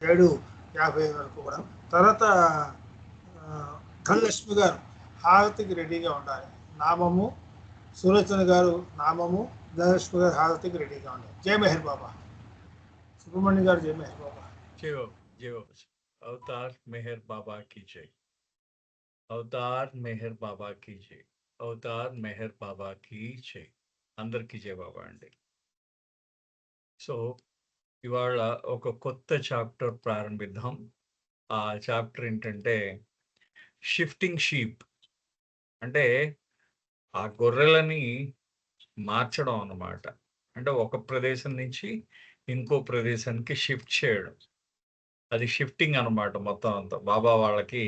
7:50 వరకు కూడా. తర్వాత ధనలక్ష్మి గారు హారతికి రెడీగా ఉండాలి. నామము సులోచన గారు నామము, ధనలక్ష్మి గారు హారతికి రెడీగా ఉండాలి. జై మెహర్ బాబా. సుబ్రహ్మణ్యం గారు జై మెహర్ బాబా. జై బాబా, జై బాబా. అవతార్ మెహర్ బాబా की जय. అవతార్ మెహర్ బాబా की जय. అవతార్ మెహర్ బాబా की जय. అందరికీ జై బాబా అండి. సో ఇవాళ ఒక కొత్త చాప్టర్ ప్రారంభిద్దాం. ఆ చాప్టర్ ఏంటంటే షిఫ్టింగ్ షీప్. అంటే ఆ గొర్రెలని మార్చడం అన్నమాట. అంటే ఒక ప్రదేశం నుంచి ఇంకో ప్రదేశానికి షిఫ్ట్ చేయడం. అది షిఫ్టింగ్ అన్నమాట మొత్తం అంతా. బాబా వాళ్ళకి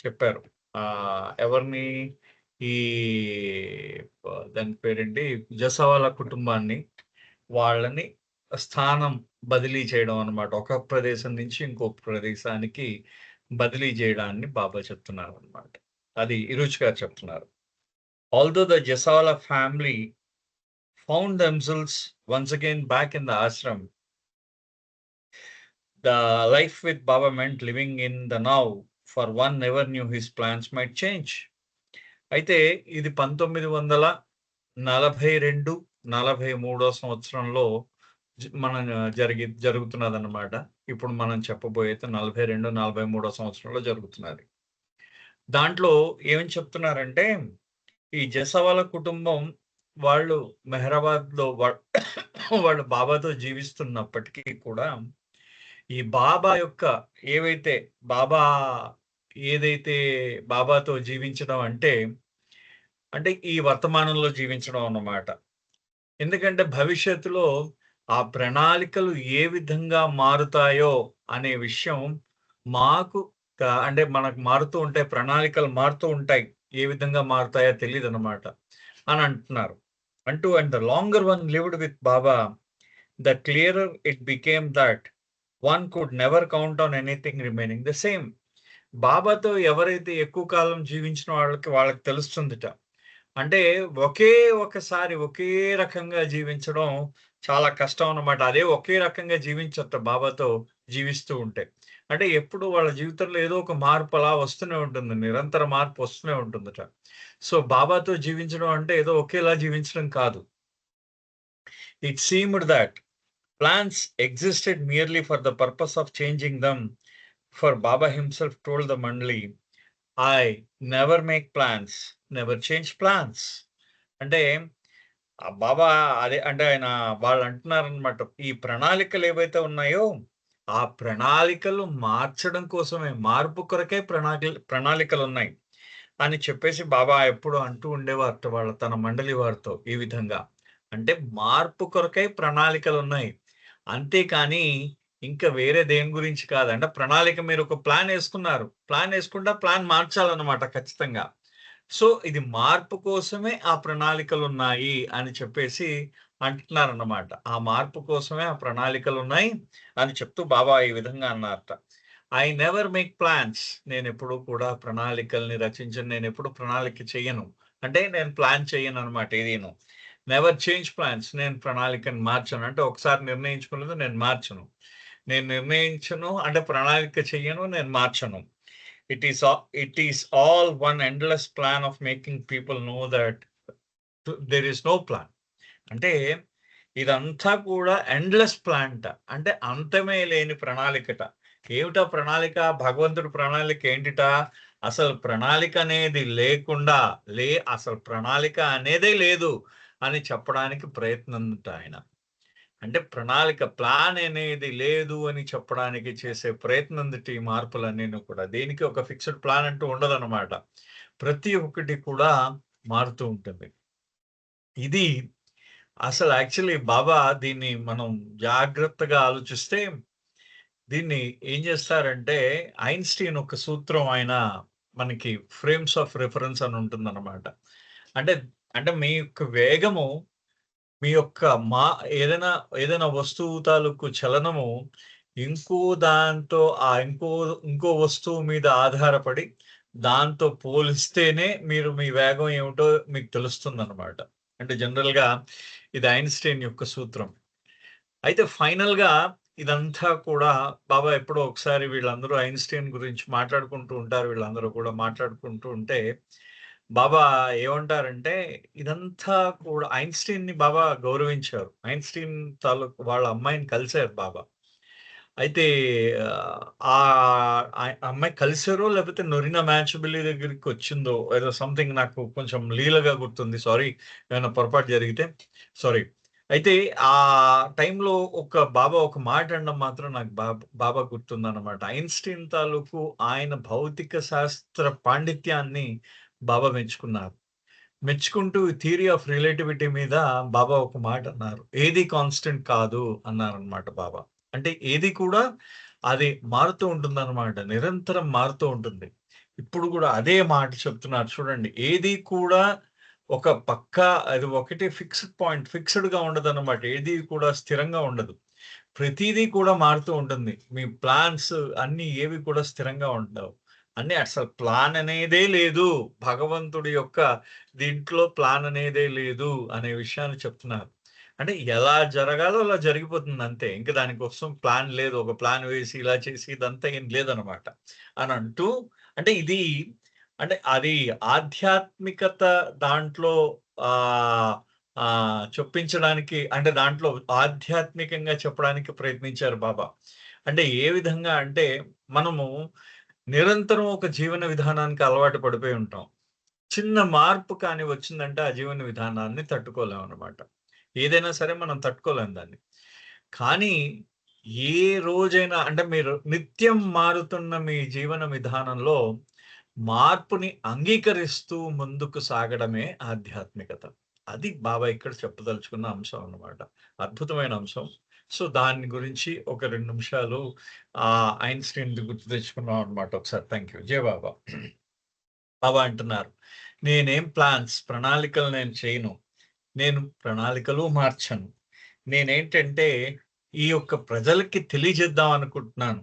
చెప్పారు. ఎవరిని ఈ దాని పేరేంటి జసవాల కుటుంబాన్ని వాళ్ళని స్థానం బదిలీ చేయడం అన్నమాట. ఒక ప్రదేశం నుంచి ఇంకో ప్రదేశానికి బదిలీ చేయడాన్ని బాబా చెప్తున్నారు అన్నమాట. అది ఇరుచ్ గారు చెప్తున్నారు. Although the Jessawala family found themselves once again back in the ashram. The life with Baba meant living in the now, for one never knew his plans might change. అయితే ఇది 1942-43 సంవత్సరంలో మన జరుగుతున్నదన్నమాట. ఇప్పుడు మనం చెప్పబోయేది 42-43 సంవత్సరంలో జరుగుతున్నది. దాంట్లో ఏమని చెప్తున్నారంటే ఈ జసవాల కుటుంబం వాళ్ళు మెహరాబాద్లో వాళ్ళు బాబాతో జీవిస్తున్నప్పటికీ కూడా ఈ బాబా యొక్క ఏదైతే బాబాతో జీవించడం అంటే ఈ వర్తమానంలో జీవించడం అన్నమాట. ఎందుకంటే భవిష్యత్తులో ఆ ప్రణాళికలు ఏ విధంగా మారుతాయో అనే విషయం మాకు అంటే మనకు మారుతూ ఉంటాయి, ప్రణాళికలు మారుతూ ఉంటాయి, ఏ విధంగా మారుతాయో తెలియదు అన్నమాట అని అంటున్నారు. And the longer one lived with Baba, the clearer it became that one could never count on anything remaining the same. బాబాతో ఎవరైతే ఎక్కువ కాలం జీవించిన వాళ్ళకి తెలుస్తుందిట. అంటే ఒకసారి ఒకే రకంగా జీవించడం చాలా కష్టం అన్నమాట. అదే ఒకే రకంగా జీవించట బాబాతో జీవిస్తూ ఉంటే. అంటే ఎప్పుడు వాళ్ళ జీవితంలో ఏదో ఒక మార్పు అలా వస్తూనే ఉంటుంది, నిరంతర మార్పు వస్తూనే ఉంటుందట. సో బాబాతో జీవించడం అంటే ఏదో ఒకేలా జీవించడం కాదు. It seemed that plans existed merely for the purpose of changing them. For Baba himself told the Mandali, I never make plans, never change plans. అంటే బాబా అంటే ఆయన వాళ్ళు అంటున్నారనమాట, ఈ ప్రణాళికలు ఏవైతే ఉన్నాయో ఆ ప్రణాళికలు మార్చడం కోసమే, మార్పు కొరకే ప్రణాళికలు ఉన్నాయి అని చెప్పేసి బాబా ఎప్పుడు అంటూ ఉండేవారు తన మండలి వారితో. ఈ విధంగా అంటే మార్పు కొరకై ప్రణాళికలు ఉన్నాయి, అంతేకాని ఇంకా వేరే దేని గురించి కాదు. అంటే ప్రణాళిక, మీరు ఒక ప్లాన్ వేసుకున్నారు, ప్లాన్ వేసుకుంటే ప్లాన్ మార్చాలన్నమాట ఖచ్చితంగా. సో ఇది మార్పు కోసమే ఆ ప్రణాళికలు ఉన్నాయి అని చెప్పేసి అంటున్నారన్నమాట. ఆ మార్పు కోసమే ఆ ప్రణాళికలు ఉన్నాయి అని చెప్తూ బాబా ఈ విధంగా అన్నారట. ఐ నెవర్ మేక్ ప్లాన్స్, నేను ఎప్పుడు కూడా ప్రణాళికల్ని రచించను, నేను ఎప్పుడు ప్రణాళిక చెయ్యను, అంటే నేను ప్లాన్ చెయ్యను అనమాట ఏదీను. నెవర్ చేంజ్ ప్లాన్స్, నేను ప్రణాళికను మార్చను, అంటే ఒకసారి నిర్ణయించుకోలేదు నేను మార్చను, నేను నిర్ణయించను అంటే ప్రణాళిక చెయ్యను, నేను మార్చను. It is all one endless plan of making people know that there is no plan. అంటే ఇదంతా కూడా ఎండ్లెస్ ప్లాంట, అంటే అంతమే లేని ప్రణాళికట. ఏమిటా ప్రణాళిక? భగవంతుడి ప్రణాళిక ఏంటిట? అసలు ప్రణాళిక అనేది లేకుండా అసలు ప్రణాళిక అనేదే లేదు అని చెప్పడానికి ప్రయత్నం ఆయన. అంటే ప్రణాళిక, ప్లాన్ అనేది లేదు అని చెప్పడానికి చేసే ప్రయత్నం ఈ మార్పులన్నీ కూడా. దేనికి ఒక ఫిక్స్డ్ ప్లాన్ అంటూ ఉండదన్నమాట, ప్రతి ఒక్కటి కూడా మారుతూ ఉంటుంది. ఇది అసలు యాక్చువల్లీ బాబా దీన్ని మనం జాగ్రత్తగా ఆలోచిస్తే దీన్ని ఏం చేస్తారంటే, ఐన్స్టీన్ ఒక సూత్రం ఆయన మనకి ఫ్రేమ్స్ ఆఫ్ రిఫరెన్స్ అని ఉంటుందన్నమాట. అంటే మీ యొక్క వేగము, మీ యొక్క ఏదైనా వస్తువు తాలూకు చలనము ఇంకో వస్తువు మీద ఆధారపడి దాంతో పోలిస్తేనే మీరు మీ వేగం ఏమిటో మీకు తెలుస్తుంది అనమాట. అంటే జనరల్ గా ఇది ఐన్స్టీన్ యొక్క సూత్రం. అయితే ఫైనల్ గా ఇదంతా కూడా బాబా ఎప్పుడో ఒకసారి వీళ్ళందరూ ఐన్‌స్టీన్ గురించి మాట్లాడుకుంటూ ఉంటారు. వీళ్ళందరూ కూడా మాట్లాడుకుంటూ ఉంటే, బాబా ఏమంటారంటే, ఇదంతా కూడా ఐన్‌స్టీన్‌ని బాబా గౌరవించారు. ఐన్‌స్టీన్ తాలూకు వాళ్ళ అమ్మాయిని కలిసారు బాబా. అయితే అమ్మాయి కలిసారో లేకపోతే 'నొరినా మ్యాచబిలి' దగ్గరికొచ్చిందో ఏదో సంథింగ్ నాకు కొంచెం లీలగా గుర్తుంది. సారీ ఏమైనా పొరపాటు జరిగితే సారీ. అయితే ఆ టైంలో బాబా ఒక మాట అనడం మాత్రం నాకు బాగా గుర్తుందనమాట. ఐన్‌స్టీన్ తాలూకు ఆయన భౌతిక శాస్త్ర పాండిత్యాన్ని బాబా మెచ్చుకున్నారు. మెచ్చుకుంటూ థియరీ ఆఫ్ రిలేటివిటీ మీద బాబా ఒక మాట అన్నారు. ఏది కాన్స్టెంట్ కాదు అన్నారనమాట బాబా. అంటే ఏది కూడా అది మారుతూ ఉంటుందనమాట. నిరంతరం మారుతూ ఉంటుంది. ఇప్పుడు గూడా అదే మాట చెప్తున్నారు చూడండి. ఏది కూడా ఒక పక్కా అది ఒకటి ఫిక్స్డ్ పాయింట్ ఫిక్స్‌డ్‌గా ఉండదనమాట. ఏది కూడా స్థిరంగా ఉండదు. ప్రతీదీ కూడా మారుతూ ఉంటుంది. మీ ప్లాన్స్ అన్నీ ఏవి కూడా స్థిరంగా ఉండవు. అన్నీ అసలు ప్లాన్ అనేదే లేదు. భగవంతుడి యొక్క దీంట్లో ప్లాన్ అనేదే లేదు అనే విషయాన్ని చెప్తున్నారు. అంటే ఎలా జరగాలో అలా జరిగిపోతుంది అంతే. ఇంక దానికోసం ప్లాన్ లేదు. ఒక ప్లాన్ వేసి ఇలా చేసి ఇదంతా ఏం లేదనమాట. అని అంటూ అంటే ఇది అంటే అది ఆధ్యాత్మికత దాంట్లో ఆహ్, చొప్పించడానికి అంటే దాంట్లో ఆధ్యాత్మికంగా చెప్పడానికి ప్రయత్నించారు బాబా. అంటే ఏ విధంగా అంటే మనము నిరంతరం ఒక జీవన విధానానికి అలవాటు పడిపోయి ఉంటాం. చిన్న మార్పు కానీ వచ్చిందంటే ఆ జీవన విధానాన్ని తట్టుకోలేమనమాట. ఏదైనా సరే మనం తట్టుకోలేం దాన్ని. కానీ ఏ రోజైనా అంటే మీరు నిత్యం మారుతున్న మీ జీవన విధానంలో మార్పుని అంగీకరిస్తూ ముందుకు సాగడమే ఆధ్యాత్మికత. అది బాబా ఇక్కడ చెప్పదలుచుకున్న అంశం అన్నమాట. అద్భుతమైన అంశం. సో, దాని గురించి ఒక 2 నిమిషాలు ఐన్‌స్టీన్‌ది గుర్తు తెచ్చుకున్నాం అన్నమాట ఒకసారి. Thank you. జై బాబా. బాబా అంటున్నారు, నేనేం ప్రణాళికలు నేను చేయను. నేను ప్రణాళికలు మార్చను. నేనేంటంటే, ఈ యొక్క ప్రజలకి తెలియజేద్దాం అనుకుంటున్నాను.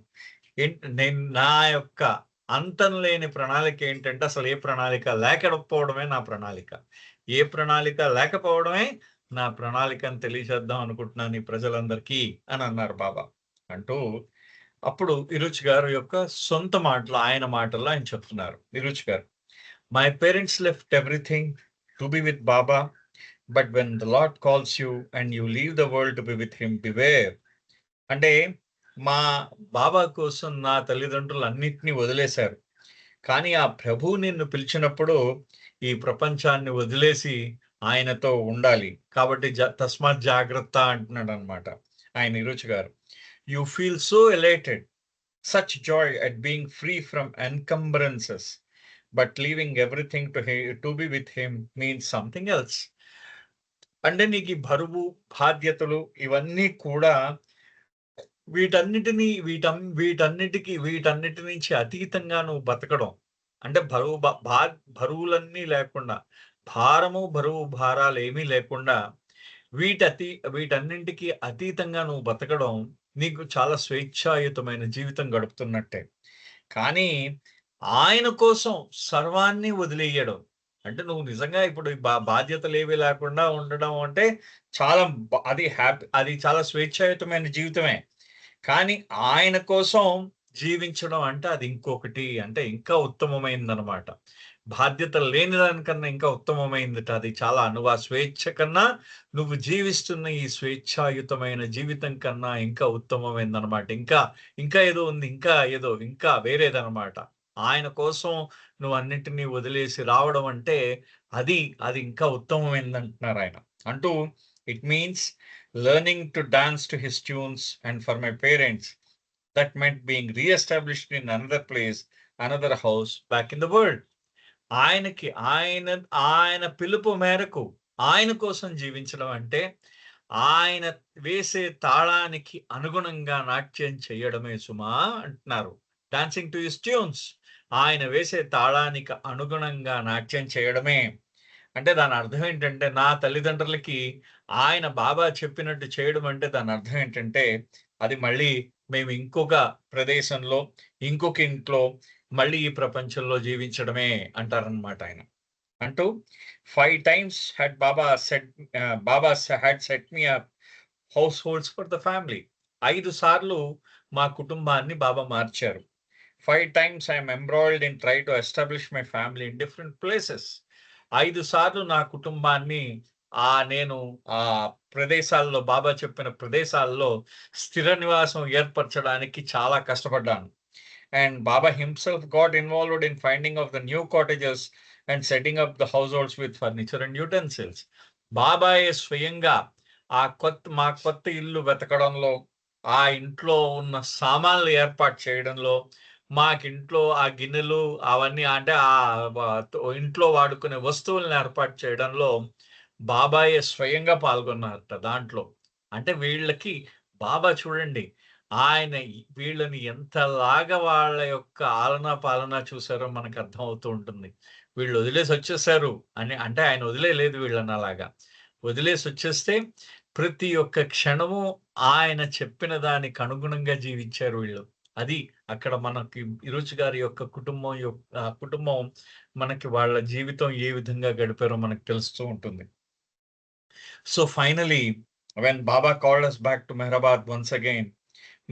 నేను నా యొక్క అంతం లేని ప్రణాళిక ఏంటంటే, అసలు ఏ ప్రణాళిక లేకపోవడమే నా ప్రణాళిక. ఏ ప్రణాళిక లేకపోవడమే నా ప్రణాళికని తెలియజేద్దాం అనుకుంటున్నాను ఈ ప్రజలందరికీ అని అన్నారు బాబా. అంటూ అప్పుడు ఇరుచి గారు యొక్క సొంత మాటలు, ఆయన మాటల్లో ఆయన చెప్తున్నారు. ఇరుచి గారు. My parents left everything to be with Baba, but when the Lord calls you and you leave the world to be with him, beware. అంటే మా బాబా కోసం నా తల్లిదండ్రులు అన్నిటిని వదిలేశారు. కానీ ఆ ప్రభువు నిన్ను పిలిచినప్పుడు ఈ ప్రపంచాన్ని వదిలేసి ఆయనతో ఉండాలి. కాబట్టి తస్మాత్ జాగ్రత్త అంటున్నాడన్నమాట ఆయన నిరుచి గారు. You feel so ఎలైటెడ్, such joy at being free from encumbrances. But leaving everything to be with him means something else. అంటే నీకు ఈ బరువు, బాధ్యతలు ఇవన్నీ కూడా వీటన్నిటి నుంచి అతీతంగా నువ్వు బతకడం. అంటే బరువులన్నీ లేకుండా, బరువు, భారాలేమీ లేకుండా వీటన్నింటికి అతీతంగా నువ్వు బతకడం నీకు చాలా స్వేచ్ఛాయుతమైన జీవితం గడుపుతున్నట్టే. కానీ ఆయన కోసం సర్వాన్ని వదిలేయడం. అంటే నువ్వు నిజంగా ఇప్పుడు ఈ బాధ్యతలేవి లేకుండా ఉండడం అంటే చాలా అది చాలా స్వేచ్ఛాయుతమైన జీవితమే. కానీ ఆయన కోసం జీవించడం అంటే అది ఇంకొకటి. అంటే ఇంకా ఉత్తమమైనదనమాట. బాధ్యత లేని దానికన్నా ఇంకా ఉత్తమమైందట అది చాలా. నువ్వు ఆ స్వేచ్ఛ కన్నా నువ్వు జీవిస్తున్న ఈ స్వేచ్ఛాయుతమైన జీవితం కన్నా ఇంకా ఉత్తమమైందనమాట. ఇంకా ఏదో ఉంది. ఇంకా వేరేదనమాట. ఆయన కోసం నువ్వు అన్నిటిని వదిలేసి రావడం అంటే అది ఇంకా ఉత్తమమైందంటున్నారాయన. అంటూ it means learning to dance to his tunes and for my parents that meant being re-established in another place, another house back in the world. ఆయన పిలుపు మేరకు ఆయన కోసం జీవించడం అంటే ఆయన వేసే తాళానికి అనుగుణంగా నాట్యం చేయడమే సుమా అంటున్నారు. Dancing to his tunes. ఆయన వేసే తాళానికి అనుగుణంగా నాట్యం చేయడమే. అంటే దాని అర్థం ఏంటంటే నా తల్లిదండ్రులకి ఆయన బాబా చెప్పినట్టు చేయడం అంటే దాని అర్థం ఏంటంటే అది మళ్ళీ మేము ఇంకొక ప్రదేశంలో, ఇంకొక ఇంట్లో మళ్ళీ ఈ ప్రపంచంలో జీవించడమే అంటారనమాట ఆయన. అంటూ 5 times had Baba had set me up households for the family. 5 సార్లు మా కుటుంబాన్ని బాబా మార్చారు. 5 times I am embroidered in try to establish my family in different places. 5 సార్లు నా కుటుంబాన్ని నేను ప్రదేశాల్లో బాబా చెప్పిన ప్రదేశాల్లో స్థిర నివాసం ఏర్పరచడానికి చాలా కష్టపడ్డాను. And Baba himself got involved in finding of the new cottages and setting up the households with furniture and utensils. బాబాయే స్వయంగా మా కొత్త ఇల్లు వెతకడంలో, ఆ ఇంట్లో ఉన్న సామాన్లు ఏర్పాటు చేయడంలో, మాకింట్లో ఆ గిన్నెలు అవన్నీ అంటే ఇంట్లో వాడుకునే వస్తువులను ఏర్పాటు చేయడంలో బాబాయే స్వయంగా పాల్గొన్నారట దాంట్లో. అంటే వీళ్ళకి బాబా చూడండి వీళ్ళని ఎంతలాగా వాళ్ళ యొక్క ఆలనా పాలనా చూసారో మనకు అర్థం అవుతూ ఉంటుంది. వీళ్ళు వదిలేసి వచ్చేసారు అంటే ఆయన వదిలేయలేదు వీళ్ళని అలాగా. వదిలేసి వచ్చేస్తే ప్రతి ఒక్క క్షణము ఆయన చెప్పిన దానికి అనుగుణంగా జీవించారు వీళ్ళు. అది అక్కడ మనకి ఇరుచి గారి యొక్క కుటుంబం మనకి వాళ్ళ జీవితం ఏ విధంగా గడిపారో మనకు తెలుస్తూ ఉంటుంది. So finally when Baba called us back to Mehrabad once again,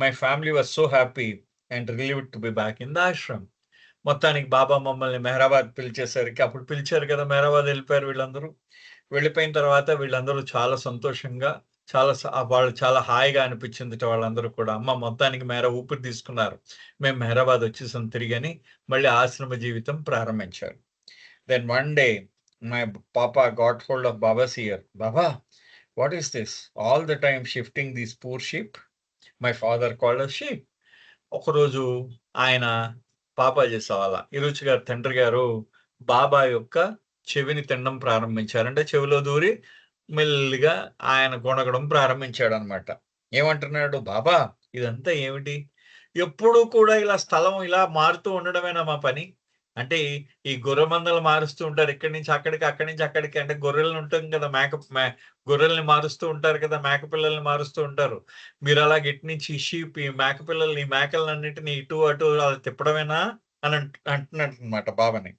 my family was so happy and relieved to be back in the ashram. మొత్తానికి బాబా మమ్మల్ని మెహరాబాద్ పిలిచేసరికి అప్పుడు పిలిచారు కదా, మెహరాబాద్ వెళ్ళిపోయారు వీళ్ళందరూ. వెళ్ళిపోయిన తర్వాత వీళ్ళందరూ చాలా సంతోషంగా వాళ్ళు చాలా హాయిగా అనిపించింది వాళ్ళందరూ కూడా. అమ్మ మొత్తానికి ఊపిరి తీసుకున్నారు, మేము మెహరాబాద్ వచ్చేసాం తిరిగని మళ్ళీ ఆశ్రమ జీవితం ప్రారంభించారు. Then one day my papa got hold of Baba's ear. Baba, what is this? All the time shifting these poor sheep. My father called us sheep. ఒకరోజు ఆయన పాపా చేసేవాళ్ళ ఇరుచి గారు తండ్రి గారు బాబా యొక్క చెవిని తినడం ప్రారంభించారు. అంటే చెవిలో దూరి మెల్లిగా ఆయన గొణగడం ప్రారంభించాడు అనమాట. ఏమంటున్నాడు, బాబా ఇదంతా ఏమిటి? ఎప్పుడూ కూడా ఇలా స్థలం ఇలా మారుతూ ఉండడమేనా మా పని? అంటే ఈ గొర్రె మందలు మారుస్తూ ఉంటారు, ఇక్కడి నుంచి అక్కడికి, అక్కడి నుంచి అక్కడికి. అంటే గొర్రెలను ఉంటుంది కదా, గొర్రెల్ని మారుస్తూ ఉంటారు కదా, మేక పిల్లల్ని మారుస్తూ ఉంటారు. మీరు అలాగ ఇటు నుంచి షీప్, ఈ మేక పిల్లల్ని, ఈ మేకలన్నింటినీ ఇటు అటు అలా తిప్పడమేనా అని అంటున్నాడు అనమాట బాబాని.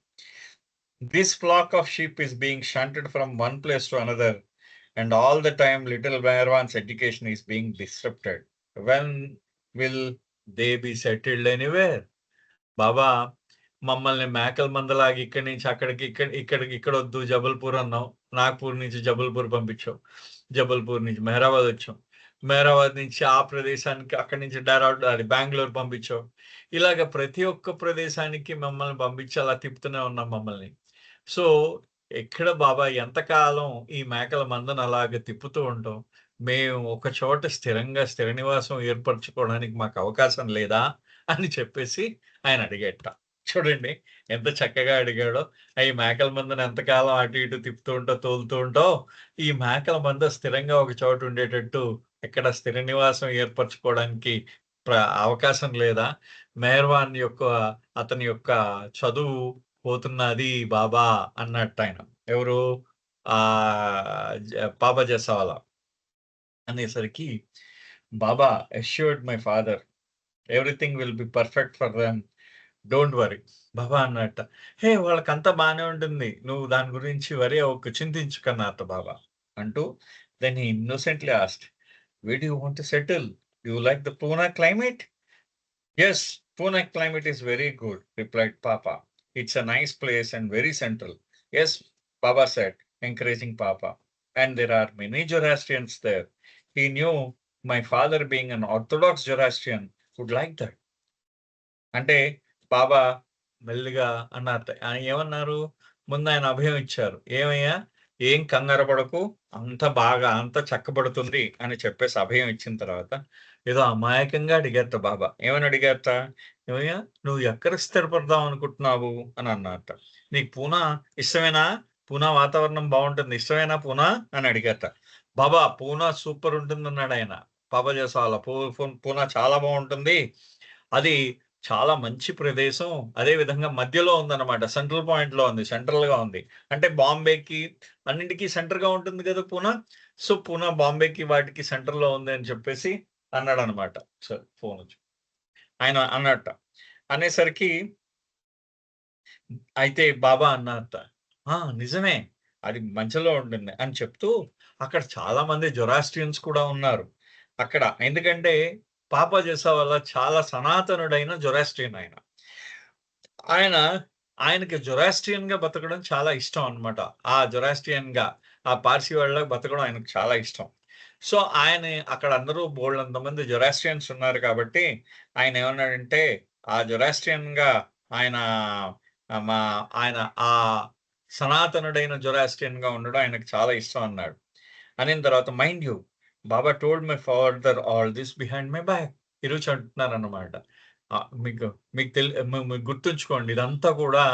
This flock of sheep is being shunted from one place to another, and all the time little Meherwan's education is being disrupted. When will they be settled anywhere? బాబా, మమ్మల్ని మేకల మందలాగి ఇక్కడి నుంచి అక్కడికి, ఇక్కడ వద్దు జబల్పూర్ అన్నావు, నాగ్పూర్ నుంచి జబల్పూర్ పంపించావు, జబల్పూర్ నుంచి మెహరాబాద్ వచ్చాం, మెహరాబాద్ నుంచి ఆ ప్రదేశానికి, అక్కడి నుంచి బెంగళూరు పంపించావు. ఇలాగ ప్రతి ఒక్క ప్రదేశానికి మమ్మల్ని పంపించి అలా తిప్పుతూనే ఉన్నాం మమ్మల్ని. సో ఎక్కడ బాబా ఎంతకాలం ఈ మేకల మందను అలాగ తిప్పుతూ ఉంటాం? మేము ఒక చోట స్థిర నివాసం ఏర్పరచుకోవడానికి మాకు అవకాశం లేదా అని చెప్పేసి ఆయన అడిగేట. చూడండి ఎంత చక్కగా అడిగాడో. ఈ మేకల మందను ఎంతకాలం అటు ఇటు తిప్పుతూ ఉంటావు, తోలుతూ ఉంటావు, ఈ మేకల మంద స్థిరంగా ఒక చోట ఉండేటట్టు ఎక్కడ స్థిర నివాసం ఏర్పరచుకోవడానికి అవకాశం లేదా? మెహర్వాన్ యొక్క అతని యొక్క చదువు పోతున్నది బాబా అన్నట్టు ఆయన. ఎవరు? బాబా జసావాలా అనేసరికి బాబా assured my father everything will be perfect for them, don't worry. బాబా అన్నట్ట, హే వాళ్ళకంతా బాగానే ఉంటుంది, నువ్వు దాని గురించి చింతించుకన్నట్ట బాబా అంటూ. Then he innocently asked, where do you want to settle? Do you like the Pune climate? Yes, Pune climate is very good, replied Papa. It's a nice place and very central. Yes, Baba said, encouraging Papa. And there are many Zoroastrians there. He knew my father, being an Orthodox Zoroastrian, would like that. అంటే బాబా మెల్లిగా అన్నారు. ఏమన్నారు? ముందు ఆయన అభయం ఇచ్చారు. ఏమయ్యా, ఏం కంగారు పడకు, అంత చక్కబడుతుంది అని చెప్పేసి అభయం ఇచ్చిన తర్వాత ఏదో అమాయకంగా అడిగారట బాబా. ఏమని అడిగారట? ఏమయ్యా, నువ్వు ఎక్కడ స్థిరపడదాం అనుకుంటున్నావు అని అన్నారట. నీకు పూనా ఇష్టమేనా? పూనా వాతావరణం బాగుంటుంది, ఇష్టమేనా పూనా అని అడిగారట. బాబా, పూనా సూపర్ ఉంటుంది అన్నాడు ఆయన. బాబా చేసాల పూనా చాలా బాగుంటుంది, అది చాలా మంచి ప్రదేశం, అదే విధంగా మధ్యలో ఉందన్నమాట, సెంట్రల్ పాయింట్ లో ఉంది, సెంట్రల్ గా ఉంది. అంటే బాంబేకి అన్నింటికీ సెంటర్ గా ఉంటుంది కదా పూనా. సో పూనా బాంబేకి వాటికి సెంటర్ లో ఉంది అని చెప్పేసి అన్నాడు అనమాట. సరే ఫోన్ వచ్చి ఆయన అన్నట్ట. అనేసరికి అయితే బాబా అన్నట్ట, నిజమే అది మంచిలో ఉంటుంది అని చెప్తూ, అక్కడ చాలా మంది జొరాస్ట్రియన్స్ కూడా ఉన్నారు, అక్కడ. ఎందుకంటే పాపా జెసావాలా చాలా సనాతనుడైన జొరాస్ట్రియన్ ఆయన. ఆయన ఆయనకి జొరాస్ట్రియన్‌గా బతకడం చాలా ఇష్టం అన్నమాట. ఆ జొరాస్ట్రియన్‌గా, ఆ పార్సీ వాళ్ళలాగా బతకడం ఆయనకు చాలా ఇష్టం. సో, ఆయన అక్కడ అందరూ బోలెడంతమంది జొరాస్ట్రియన్స్ ఉన్నారు కాబట్టి, ఆయనేమన్నాడంటే, ఆ జొరాస్ట్రియన్‌గా ఆయన మా ఆయన సనాతనుడైన జొరాస్ట్రియన్‌గా ఉండడం ఆయనకు చాలా ఇష్టం అన్నాడు. అనిన తర్వాత mind you Baba told my father all this behind my back. ఈరోజు అంటున్నారన్నమాట. మీకు మీకు మీకు గుర్తుంచుకోండి ఇదంతా కూడా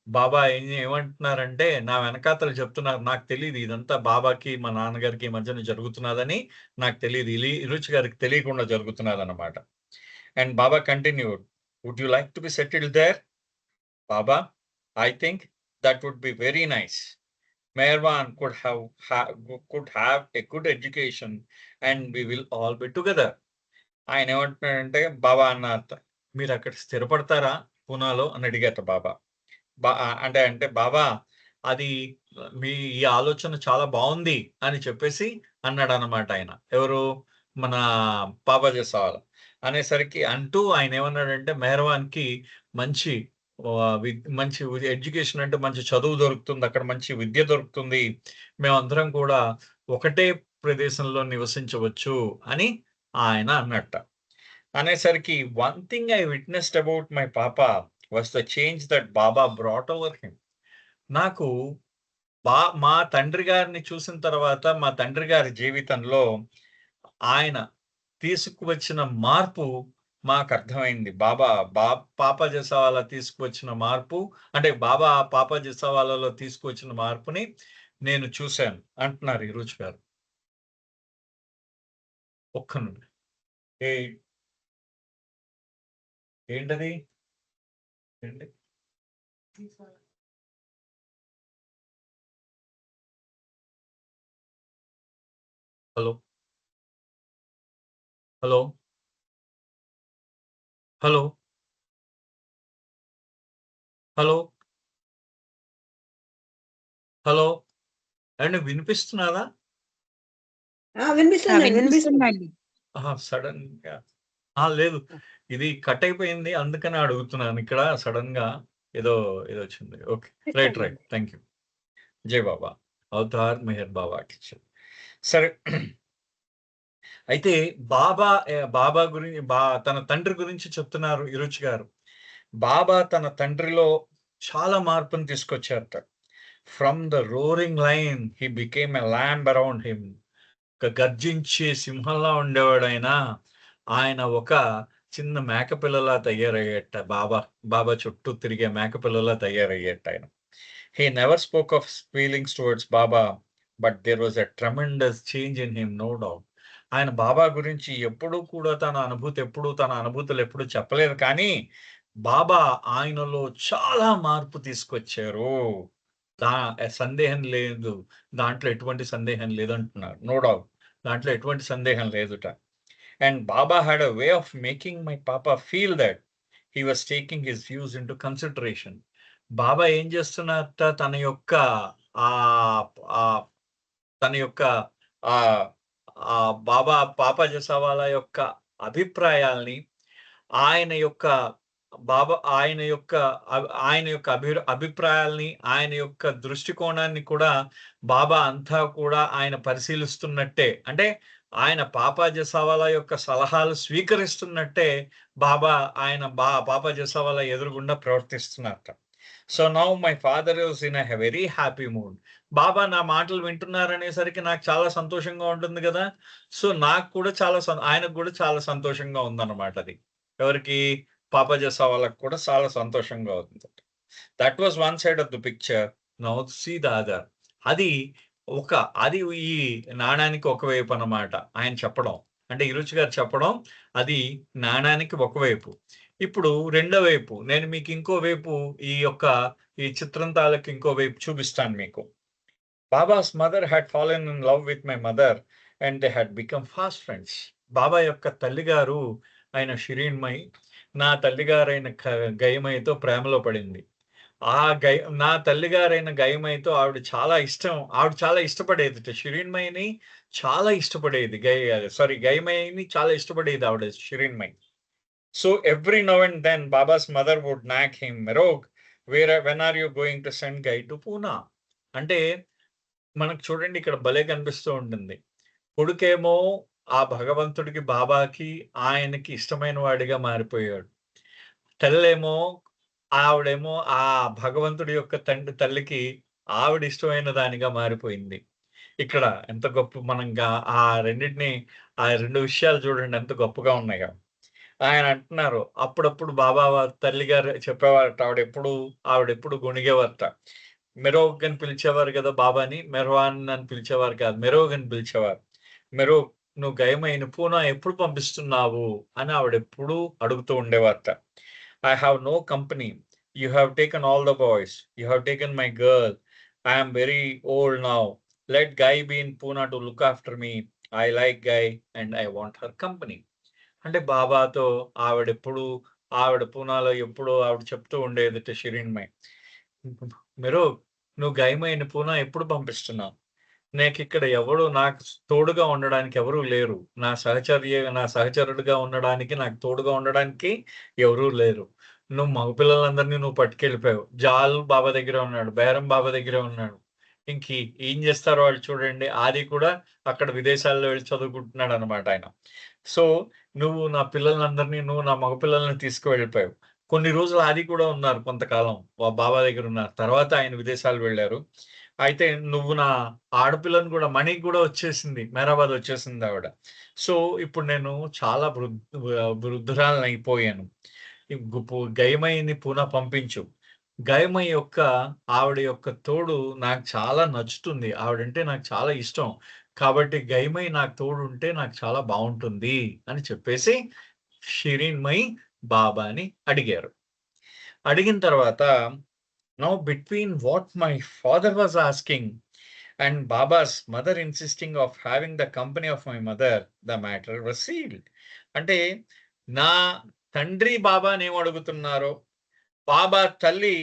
బాబా ఏమంటున్నారంటే నా వెనకాతల చెప్తున్నారు. నాకు తెలీదు ఇదంతా బాబాకి, మా నాన్నగారికి మధ్యన జరుగుతున్నదని నాకు తెలీదు. ఇరుచి గారికి తెలియకుండా జరుగుతున్నదన్నమాట. And Baba continued. Would you like to be settled there? Baba, I think that would be very nice. Meherwan could have a good education and we will all be together. ఆయన ఏమంటున్నాడంటే, బాబా అన్నారట, మీరు అక్కడ స్థిరపడతారా పూనాలో అని అడిగారట బాబా. అంటే బాబా అది మీ ఈ ఆలోచన చాలా బాగుంది అని చెప్పేసి అన్నాడన్నమాట ఆయన. ఎవరు? మన పాపా జెసావాలా. అనేసరికి అంటూ ఆయన ఏమన్నాడంటే మెహర్వాన్‌కి మంచి మంచి ఎడ్యుకేషన్ అంటే మంచి చదువు దొరుకుతుంది. అక్కడ మంచి విద్య దొరుకుతుంది. మేమందరం కూడా ఒకటే ప్రదేశంలో నివసించవచ్చు అని ఆయన అన్నట్ట. అనేసరికి one thing I witnessed about my papa was the change that Baba brought over him. నాకు మా తండ్రి గారిని చూసిన తర్వాత మా తండ్రి గారి జీవితంలో ఆయన తీసుకువచ్చిన మార్పు మాకర్థమైంది. పాపా జెసావాలా తీసుకువచ్చిన మార్పు అంటే పాపా జెసావాలాలో తీసుకువచ్చిన మార్పుని నేను చూశాను అంటున్నారు ఈరోజు గారు. ఒక్క నుండి ఏంటది? ఏంటి? Hello? Hello? Hello? Hello? Hello? ఏవండి వినిపిస్తున్నాదా? వినిపిస్తుందండి. వినిపిస్తుందండి. సడెన్‌గా లేదు. ఇది కట్ అయిపోయింది. అందుకని అడుగుతున్నాను. ఇక్కడ సడెన్‌గా ఏదో ఇదొచ్చింది. ఓకే. రైట్. Thank you. జై బాబా. అవతార్ మెహర్ బాబా టీచర్. సరే. అయితే బాబా గురించి తన తండ్రి గురించి చెప్తున్నారు ఇరుచి గారు. బాబా తన తండ్రిలో చాలా మార్పును తీసుకొచ్చారట. From the roaring lion he became a lamb around him. గర్జించే సింహంలా ఉండేవాడాయన. ఆయన ఒక చిన్న మేకపిల్లలా తయారయ్యేట. బాబా చుట్టూ తిరిగే మేకపిల్లలా తయారయ్యేట ఆయన. He never spoke of feelings towards Baba, but there was a tremendous change in him, no doubt. ఆయన బాబా గురించి ఎప్పుడూ కూడా తన అనుభూతులు ఎప్పుడు చెప్పలేదు. కానీ బాబా ఆయనలో చాలా మార్పు తీసుకొచ్చారు. సందేహం లేదు. దాంట్లో ఎటువంటి సందేహం లేదంటున్నారు. No doubt. దాంట్లో ఎటువంటి సందేహం లేదుట. And Baba had a way of making my papa feel that he was taking his views into consideration. Baba ఏం చేస్తున్నారట తన యొక్క పాపా జెసావాలా యొక్క అభిప్రాయాల్ని ఆయన యొక్క అభిప్రాయాల్ని, ఆయన యొక్క దృష్టికోణాన్ని కూడా బాబా అంతా కూడా ఆయన పరిశీలిస్తున్నట్టే. అంటే ఆయన పాపా జెసావాలా యొక్క సలహాలు స్వీకరిస్తున్నట్టే పాపా జెసావాలా ఎదురుగుండా ప్రవర్తిస్తున్నారట. So now my father is in a very happy mood. Baba నా మాటలు వింటున్నారనేసరికి నాకు చాలా సంతోషంగా ఉంటుంది కదా! సో నాకు కూడా ఆయనకు కూడా చాలా సంతోషంగా ఉందన్నమాట అది. ఎవరికి? పాపా జెసావాలాకి కూడా చాలా సంతోషంగా ఉంది. That was one side of the picture. Now see the other. అది ఈ నాణానికి ఒకవైపు అన్నమాట ఆయన చెప్పడం. అంటే ఇరుచి గారు చెప్పడం అది నాణానికి ఒకవైపు. ఇప్పుడు రెండో వైపు నేను మీకు ఇంకో వైపు ఈ చిత్రం తాలూకు ఇంకో వైపు చూపిస్తాను మీకు. Baba's mother had fallen in love with my mother and they had become fast friends. Baba యొక్క తల్లిగారు అయిన షిరీన్మయి నా తల్లిగారైన గయమయితో ప్రేమలో పడింది. నా తల్లిగారైన గయమైతో ఆవిడ చాలా ఇష్టపడేది షిరిన్మయిని, చాలా ఇష్టపడేది. గయమయిని చాలా ఇష్టపడేది ఆవిడ Shirinmai. So every now and then Baba's mother would knock him, Merog when are you going to send Gai to Poona? అంటే మనకు చూడండి ఇక్కడ భలే కనిపిస్తూ ఉంటుంది. కొడుకేమో ఆ భగవంతుడికి, బాబాకి, ఆయనకి ఇష్టమైన వాడిగా మారిపోయాడు. ఆవిడేమో ఆ భగవంతుడి యొక్క తల్లికి ఆవిడ ఇష్టమైన దానిగా మారిపోయింది. ఇక్కడ ఎంత గొప్ప ఆ రెండిటిని, ఆ 2 విషయాలు చూడండి ఎంత గొప్పగా ఉన్నాయో. ఆయన అంటున్నారు, అప్పుడప్పుడు బాబా తల్లిగారు చెప్పేవారట, ఆవిడెప్పుడు గొణిగేవారట. మెరోగ్ అని పిలిచేవారు కదా బాబాని. మెర్వాన్ అని పిలిచేవారు కాదు, మెరోగ్ అని పిలిచేవారు. మెరోగ్, నువ్వు గయమైన పూనా ఎప్పుడు పంపిస్తున్నావు అని ఆవిడెప్పుడు అడుగుతూ ఉండేవారట. I have no company. You have taken all the boys. You have taken my girl. I am very old now. Let Guy be in Pune to look after me. I like Guy and I want her company. అంటే బాబాతో ఆవిడ పూనాలో ఎప్పుడు ఆవిడ చెప్తూ ఉండేది షిరిన్మయి, మీరు నువ్వు గయమైన పూనా ఎప్పుడు పంపిస్తున్నావు? నాకిక్కడ నాకు తోడుగా ఉండడానికి ఎవరూ లేరు. నా సహచరుడిగా ఉండడానికి, నాకు తోడుగా ఉండడానికి ఎవరూ లేరు. నువ్వు మగపిల్లలందరినీ నువ్వు పట్టుకెళ్ళిపోయావు. జాల్ బాబా దగ్గరే ఉన్నాడు, బేరం బాబా దగ్గరే ఉన్నాడు. ఏం చేస్తారో వాళ్ళు చూడండి. ఆది కూడా అక్కడ విదేశాల్లో వెళ్ళి చదువుకుంటున్నాడు అనమాట ఆయన. సో నువ్వు నా మగపిల్లల్ని తీసుకువెళ్ళిపోయావు. కొన్ని రోజులు ఆది కూడా ఉన్నారు, కొంతకాలం బాబా దగ్గర ఉన్నారు. తర్వాత ఆయన విదేశాలు వెళ్ళారు. అయితే నువ్వు నా ఆడపిల్లని కూడా, మణికి కూడా వచ్చేసింది, మేరాబాద్ వచ్చేసింది ఆవిడ. సో ఇప్పుడు నేను చాలా వృద్ధురాలని అయిపోయాను. గయమయిని పూనా పంపించు. గయమయి ఆవిడ యొక్క తోడు నాకు చాలా నచ్చుతుంది. ఆవిడంటే నాకు చాలా ఇష్టం. కాబట్టి గయమయి నాకు తోడు ఉంటే నాకు చాలా బాగుంటుంది అని చెప్పేసి షిరిన్మయి బాబాని అడిగారు. అడిగిన తర్వాత, now between what my father was asking and Baba's mother insisting of having the company of my mother, the matter was sealed. అంటే నా తండ్రి బాబాని ఏమడుగుతున్నారో, బాబా తల్లి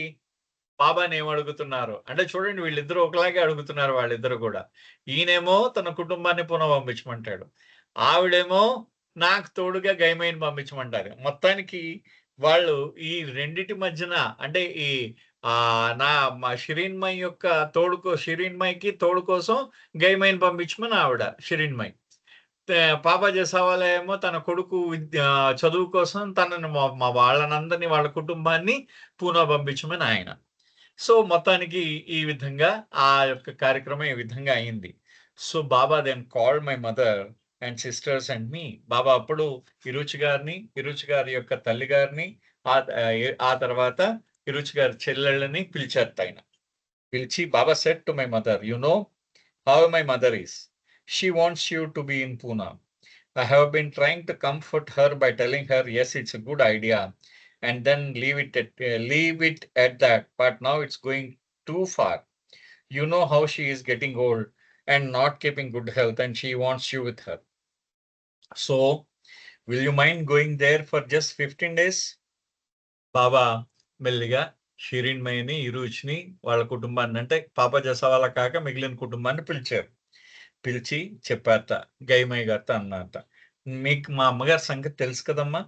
బాబాని ఏమడుగుతున్నారు అంటే చూడండి, వీళ్ళిద్దరూ ఒకలాగే అడుగుతున్నారు. వాళ్ళిద్దరు కూడా, ఈయనేమో తన కుటుంబాన్ని పునః పంపించమంటాడు, ఆవిడేమో నాకు తోడుగా గయమైని పంపించమంటారు. మొత్తానికి వాళ్ళు ఈ రెండిటి మధ్యన, అంటే ఈ మా షిరిన్మయికి తోడు కోసం గయమైని పంపించమని ఆవిడ షిరిన్మయి. పాపా జసావాలా ఏమో తన కొడుకు చదువు కోసం తనని వాళ్ళనందరినీ, వాళ్ళ కుటుంబాన్ని పూనా పంపించమని ఆయన. సో మొత్తానికి ఈ విధంగా ఆ యొక్క కార్యక్రమం ఈ విధంగా అయింది. So Baba then called my mother and sisters and me. Baba అప్పుడు ఇరుచి గారి యొక్క తల్లి గారిని, ఆ తర్వాత ఇరుచి గారి చెల్లెళ్ళని పిలిచారు. ఆయన పిలిచి Baba said to my mother, you know how my mother is. She wants you to be in Pune. I have been trying to comfort her by telling her, yes, it's a good idea, and then leave it at that. But now it's going too far. You know how she is getting old and not keeping good health, and she wants you with her. So, will you mind going there for just 15 days? Baba మెల్లిగా షిరిన్మయిని, ఇరుచిని, వాళ్ళ కుటుంబాన్ని, అంటే పాపా జసావాలా కాక మిగిలిన కుటుంబాన్ని పిలిచి చెప్పారట, గయమయ్య గారితో అన్నారట, మీకు మా అమ్మగారి సంగతి తెలుసు కదమ్మా,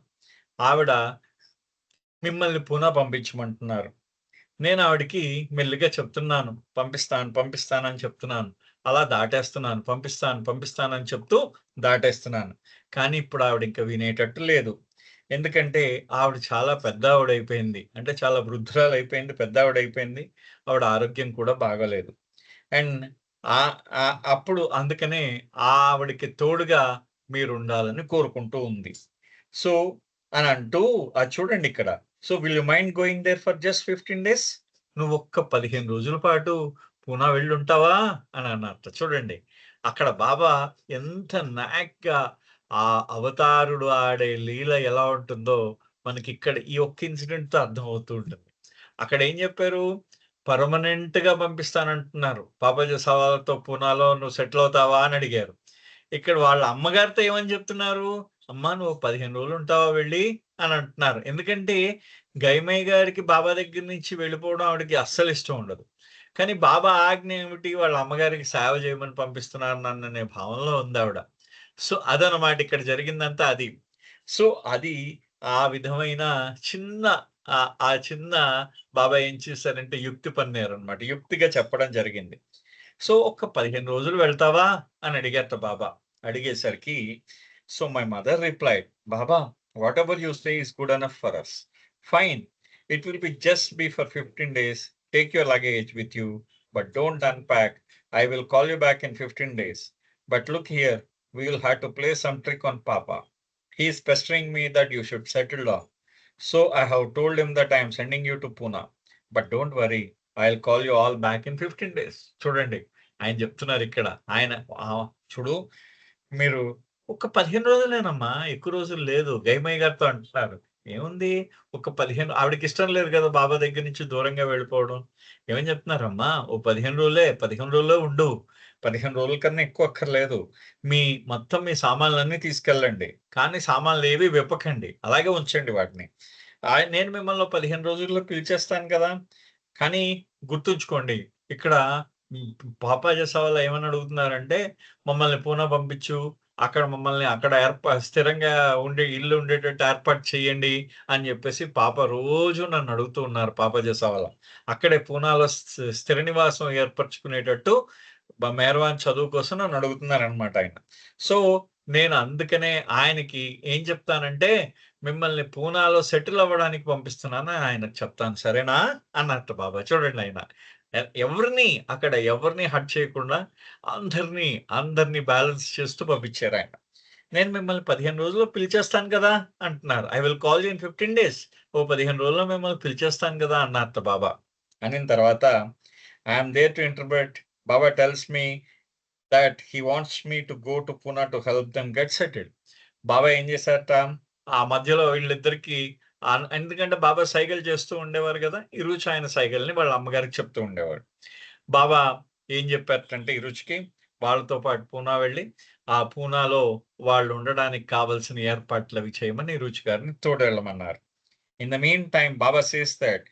ఆవిడ మిమ్మల్ని పూనా పంపించమంటున్నారు. నేను ఆవిడకి మెల్లిగా చెప్తున్నాను, పంపిస్తానని చెప్తున్నాను, అలా దాటేస్తున్నాను, పంపిస్తానని చెప్తూ దాటేస్తున్నాను. కానీ ఇప్పుడు ఆవిడ ఇంకా వినేటట్టు లేదు. ఎందుకంటే ఆవిడ చాలా పెద్ద ఆవిడైపోయింది, అంటే చాలా వృద్ధురాలు అయిపోయింది, పెద్ద ఆవిడైపోయింది. ఆవిడ ఆరోగ్యం కూడా బాగోలేదు. అండ్ అప్పుడు అందుకనే ఆవిడకి తోడుగా మీరు ఉండాలని కోరుకుంటూ ఉంది. సో అని అంటూ చూడండి ఇక్కడ, so will you mind going there for just 15 days? నువ్వు ఒక్క 15 రోజుల పాటు పూనా వెళ్ళి ఉంటావా అని అన్నట్ట. చూడండి అక్కడ బాబా ఎంత నాక్గా ఆ అవతారుడు ఆడే లీల ఎలా ఉంటుందో మనకి ఇక్కడ ఈ ఒక్క ఇన్సిడెంట్ తో అర్థం అవుతూ ఉంటుంది. అక్కడ ఏం చెప్పారు, పర్మనెంట్ గా పంపిస్తానంటున్నారు. పాపా జసావాలాతో పూనాలో నువ్వు సెటిల్ అవుతావా అని అడిగారు. ఇక్కడ వాళ్ళ అమ్మగారితో ఏమని చెప్తున్నారు, అమ్మా నువ్వు 15 రోజులు ఉంటావా వెళ్ళి అని అంటున్నారు. ఎందుకంటే గైమయ్య గారికి బాబా దగ్గర నుంచి వెళ్ళిపోవడం ఆవిడకి అస్సలు ఇష్టం ఉండదు. కానీ బాబా ఆజ్ఞ ఏమిటి? వాళ్ళ అమ్మగారికి సేవ చేయమని పంపిస్తున్నారు నన్ననే భావనలో ఉందావిడ. సో, అదనమాట ఇక్కడ జరిగిందంతా అది. సో, అది ఆ విధమైన చిన్న ఆ చిన్న బాబా ఏం చేశారంటే యుక్తి పన్నారనమాట. యుక్తిగా చెప్పడం జరిగింది. సో, "ఒక్క 15 రోజులు వెళ్తావా?" అని అడిగారట బాబా. అడిగేసరికి so my mother replied, "Baba, whatever you say is good enough for us. Fine. It will be just be for 15 days. Take your luggage with you, but don't unpack. I will call you back in 15 days. But look here, we will have to play some trick on Papa. He is pestering me that you should settle down. So I have told him that I am sending you to Pune. But don't worry, I'll call you all back in 15 days." చూడండి ఆయన చెప్తున్నారు ఇక్కడ. ఆయన చూడు మీరు ఒక 15 రోజులేనమ్మా, ఎక్కువ రోజులు లేదు. గైమయ్య గారితో అంటున్నారు. ఏముంది ఒక 15 ఆవిడకి ఇష్టం లేదు కదా! బాబా దగ్గర నుంచి దూరంగా వెళ్ళిపోవడం. ఏమని చెప్తున్నారమ్మా, "ఓ 15 రోజులే, 15 రోజులే ఉండు. 15 రోజుల కన్నా ఎక్కువ అక్కర్లేదు. మొత్తం మీ సామాన్లన్నీ తీసుకెళ్ళండి. కానీ సామాన్లేవి విప్పకండి. అలాగే ఉంచండి వాటిని. నేను మిమ్మల్ని ఓ 15 రోజుల్లో పిలిచేస్తాను కదా! కానీ గుర్తుంచుకోండి ఇక్కడ పాపాజీ సవాల్ ఏమని అడుగుతున్నారంటే, మమ్మల్ని పూనా పంపించు. అక్కడ మమ్మల్ని అక్కడ స్థిరంగా ఇల్లు ఉండేటట్టు ఏర్పాటు చేయండి అని చెప్పేసి రోజు నన్ను అడుగుతూ ఉన్నారు పాపాజీ సవాల. అక్కడే పూనాలో స్థిర నివాసం ఏర్పరచుకునేటట్టు మేర్వాన్ చదువు కోసం నన్ను అడుగుతున్నారనమాట ఆయన. సో, నేను అందుకనే ఆయనకి ఏం చెప్తానంటే, మిమ్మల్ని పూనాలో సెటిల్ అవ్వడానికి పంపిస్తున్నానని ఆయనకు చెప్తాను. సరేనా? అన్నట్టు బాబా. చూడండి ఆయన. ఎవరిని హర్ట్ చేయకుండా అందరిని బ్యాలెన్స్ చేస్తూ పంపించారాయన. నేను మిమ్మల్ని 15 రోజుల్లో పిలిచేస్తాను కదా! అంటున్నారు. I will call you in 15 days. ఓ 15 రోజుల్లో మిమ్మల్ని పిలిచేస్తాను కదా! అన్నారట బాబా. అనిన తర్వాత I am there to interpret. Baba tells me that he wants me to go to Pune to help them get settled. బాబా ఏం చేశారట, ఆ మధ్యలో వీళ్ళిద్దరికీ ఎందుకంటే బాబా సైగలు చేస్తూ ఉండేవారు గదా! ఇరుచి ఆయన సైగల్ని వాళ్ళ అమ్మగారికి చెప్తూ ఉండేవాడు. బాబా ఏం చెప్పారటంటే ఇరుచికి, వాళ్ళతో పాటు పూనా వెళ్ళి, ఆ పూనాలో వాళ్ళు ఉండడానికి కావాల్సిన ఏర్పాట్లవి చేయమని ఇరుచి గారిని తోడెళ్ళమన్నారు. In the meantime, Baba says that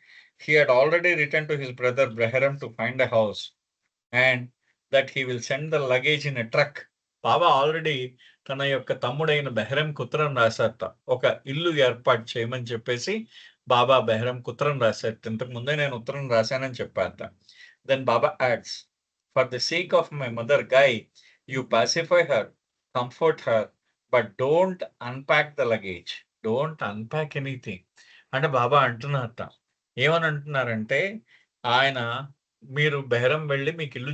he had already written to his brother Behram to find a house and that he will send the luggage in a truck. Baba already తన యొక్క తమ్ముడైన బెహరంకి ఉత్తరం రాశారట. ఒక ఇల్లు ఏర్పాటు చేయమని చెప్పేసి బాబా బెహరంకి ఉత్తరం రాశారట. ఇంతకు ముందే నేను ఉత్తరం రాశానని చెప్పారట. Then Baba adds, for the sake of my mother guy, you pacify her, comfort her, but don't unpack the luggage. Don't unpack anything. అంటే బాబా అంటున్నారట. ఏమని అంటున్నారంటే, ఆయన మీరు బెహరం వెళ్ళి మీకు ఇల్లు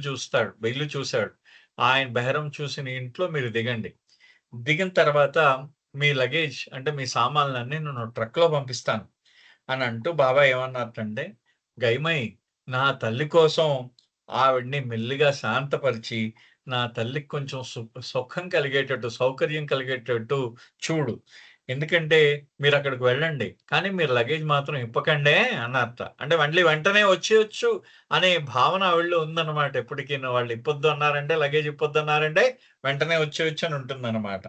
చూసాడు. ఆయన బెహరం చూసిన ఇంట్లో మీరు దిగండి. దిగిన తర్వాత మీ లగేజ్ అంటే మీ సామాన్లన్నీ నేను ట్రక్‌లో పంపిస్తాను అని అంటూ బాబా ఏమన్నారటంటే, గైమయ్ నా తల్లి కోసం ఆవిడని మెల్లిగా శాంతపరిచి, నా తల్లికి కొంచెం సుఖం కలిగేటట్టు, సౌకర్యం కలిగేటట్టు చూడు. ఎందుకంటే మీరక్కడికి వెళ్ళండి. కానీ మీరు లగేజ్ మాత్రం ఇప్పకండే అన్నారట. అంటే మళ్ళీ వెంటనే వచ్చేయొచ్చు అనే భావన ఆవిడలో ఉందన్నమాట. ఎప్పటికీను వాళ్ళు ఇప్పొద్దు అన్నారంటే, లగేజ్ ఇప్పొద్దు అన్నారంటే వెంటనే వచ్చేయొచ్చు అని ఉంటుందన్నమాట.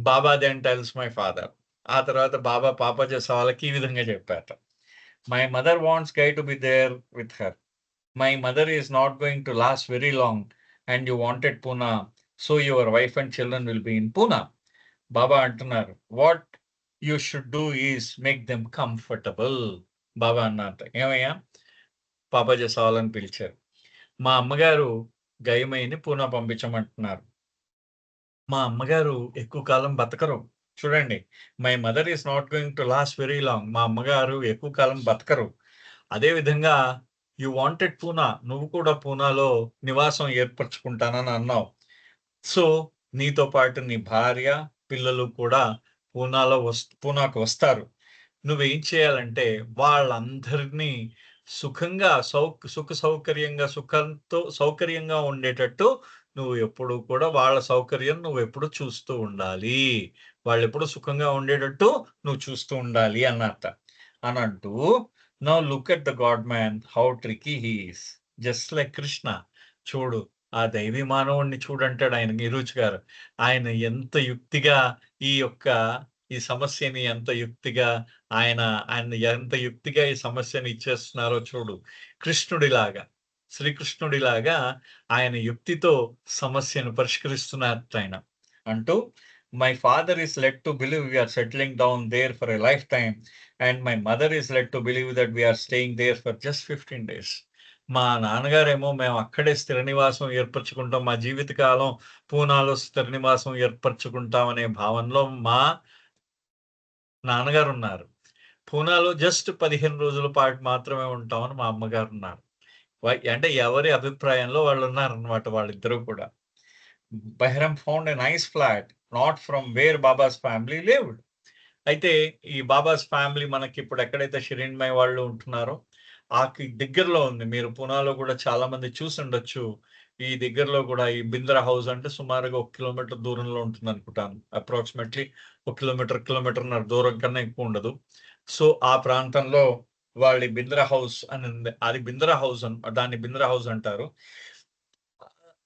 Baba then tells my father. ఆ తర్వాత బాబా పాపాజీ సవాల్‌కి ఈ విధంగా చెప్పారట. My mother wants Gai to be there with her. My mother is not going to last very long and you wanted Poona. So your wife and children will be in Poona. Baba అంటున్నారు, what you should do is make them comfortable. Baba అన్నారట. ఏమయ్యా? పాపాజీ సవాలని పిలిచారు. మా అమ్మగారు గైమయ్యని పూనా పంపించమంటున్నారు. మా అమ్మగారు ఎక్కువ కాలం బతకరు. చూడండి, my mother is not going to last very long. మా అమ్మగారు ఎక్కువ కాలం బతకరు. అదే విధంగా యూ వాంటెడ్ పూనా. నువ్వు కూడా పూనాలో నివాసం ఏర్పరచుకుంటానని అన్నావు. సో, నీతో పాటు నీ భార్య, పిల్లలు కూడా పూనాకు వస్తారు. నువ్వేం చేయాలంటే వాళ్ళందరినీ సుఖంగా సౌకర్యంగా ఉండేటట్టు నువ్వు ఎప్పుడూ కూడా వాళ్ళ సౌకర్యం నువ్వెప్పుడు చూస్తూ ఉండాలి. వాళ్ళెప్పుడు సుఖంగా ఉండేటట్టు నువ్వు చూస్తూ ఉండాలి అన్నట్ట. అనంటూ now look at the god man how tricky he is. Just like Krishna. చూడు ఆ దైవీ మానవుడిని చూడంటాడు ఆయన నిరూచ్ గారు. ఆయన ఎంత యుక్తిగా ఈ యొక్క ఈ సమస్యని ఎంత యుక్తిగా ఆయన ఆయన ఎంత యుక్తిగా ఈ సమస్యని ఇచ్చేస్తున్నారో చూడు. కృష్ణుడిలాగా, శ్రీకృష్ణుడిలాగా ఆయన యుక్తితో సమస్యను పరిష్కరిస్తున్నారటాయన. అంటూ my father is led to believe we are settling down there for a lifetime and my mother is led to believe that we are staying there for just 15 days. మా నాన్నగారేమో మేము అక్కడే స్థిర నివాసం ఏర్పరచుకుంటాం. మా జీవితకాలం పూనాలో స్థిర నివాసం ఏర్పరచుకుంటాం అనే భావనలో మా నాన్నగారున్నారు. పూనాలో జస్ట్ 15 రోజుల పాటు మాత్రమే ఉంటామని మా అమ్మగారున్నారు. అంటే ఎవరి అభిప్రాయంలో వాళ్ళున్నారనమాట వాళ్ళిద్దరూ కూడా. Behram found a nice flat not from where Baba's family lived. అయితే ఈ బాబాస్ ఫ్యామిలీ మనకిప్పుడు ఎక్కడైతే షిరిన్మయ్ వాళ్ళు ఉంటున్నారో దగ్గరలో ఉంది. మీరు పూనాలో కూడా చాలా మంది చూసుండొచ్చు. ఈ దగ్గరలో కూడా ఈ బింద్రా హౌస్ అంటే సుమారుగా 1 కిలోమీటర్ దూరంలో ఉంటుందనుకుంటాను. అప్రాక్సిమేట్‌లీ 1 కిలోమీటర్‌న్నర దూరం కన్నా ఎక్కువ ఉండదు. సో, ఆ ప్రాంతంలో వాళ్ళ బింద్రా హౌస్ అని ఉంది. అది బింద్రా హౌస్ దాన్ని బింద్రా హౌస్ అంటారు.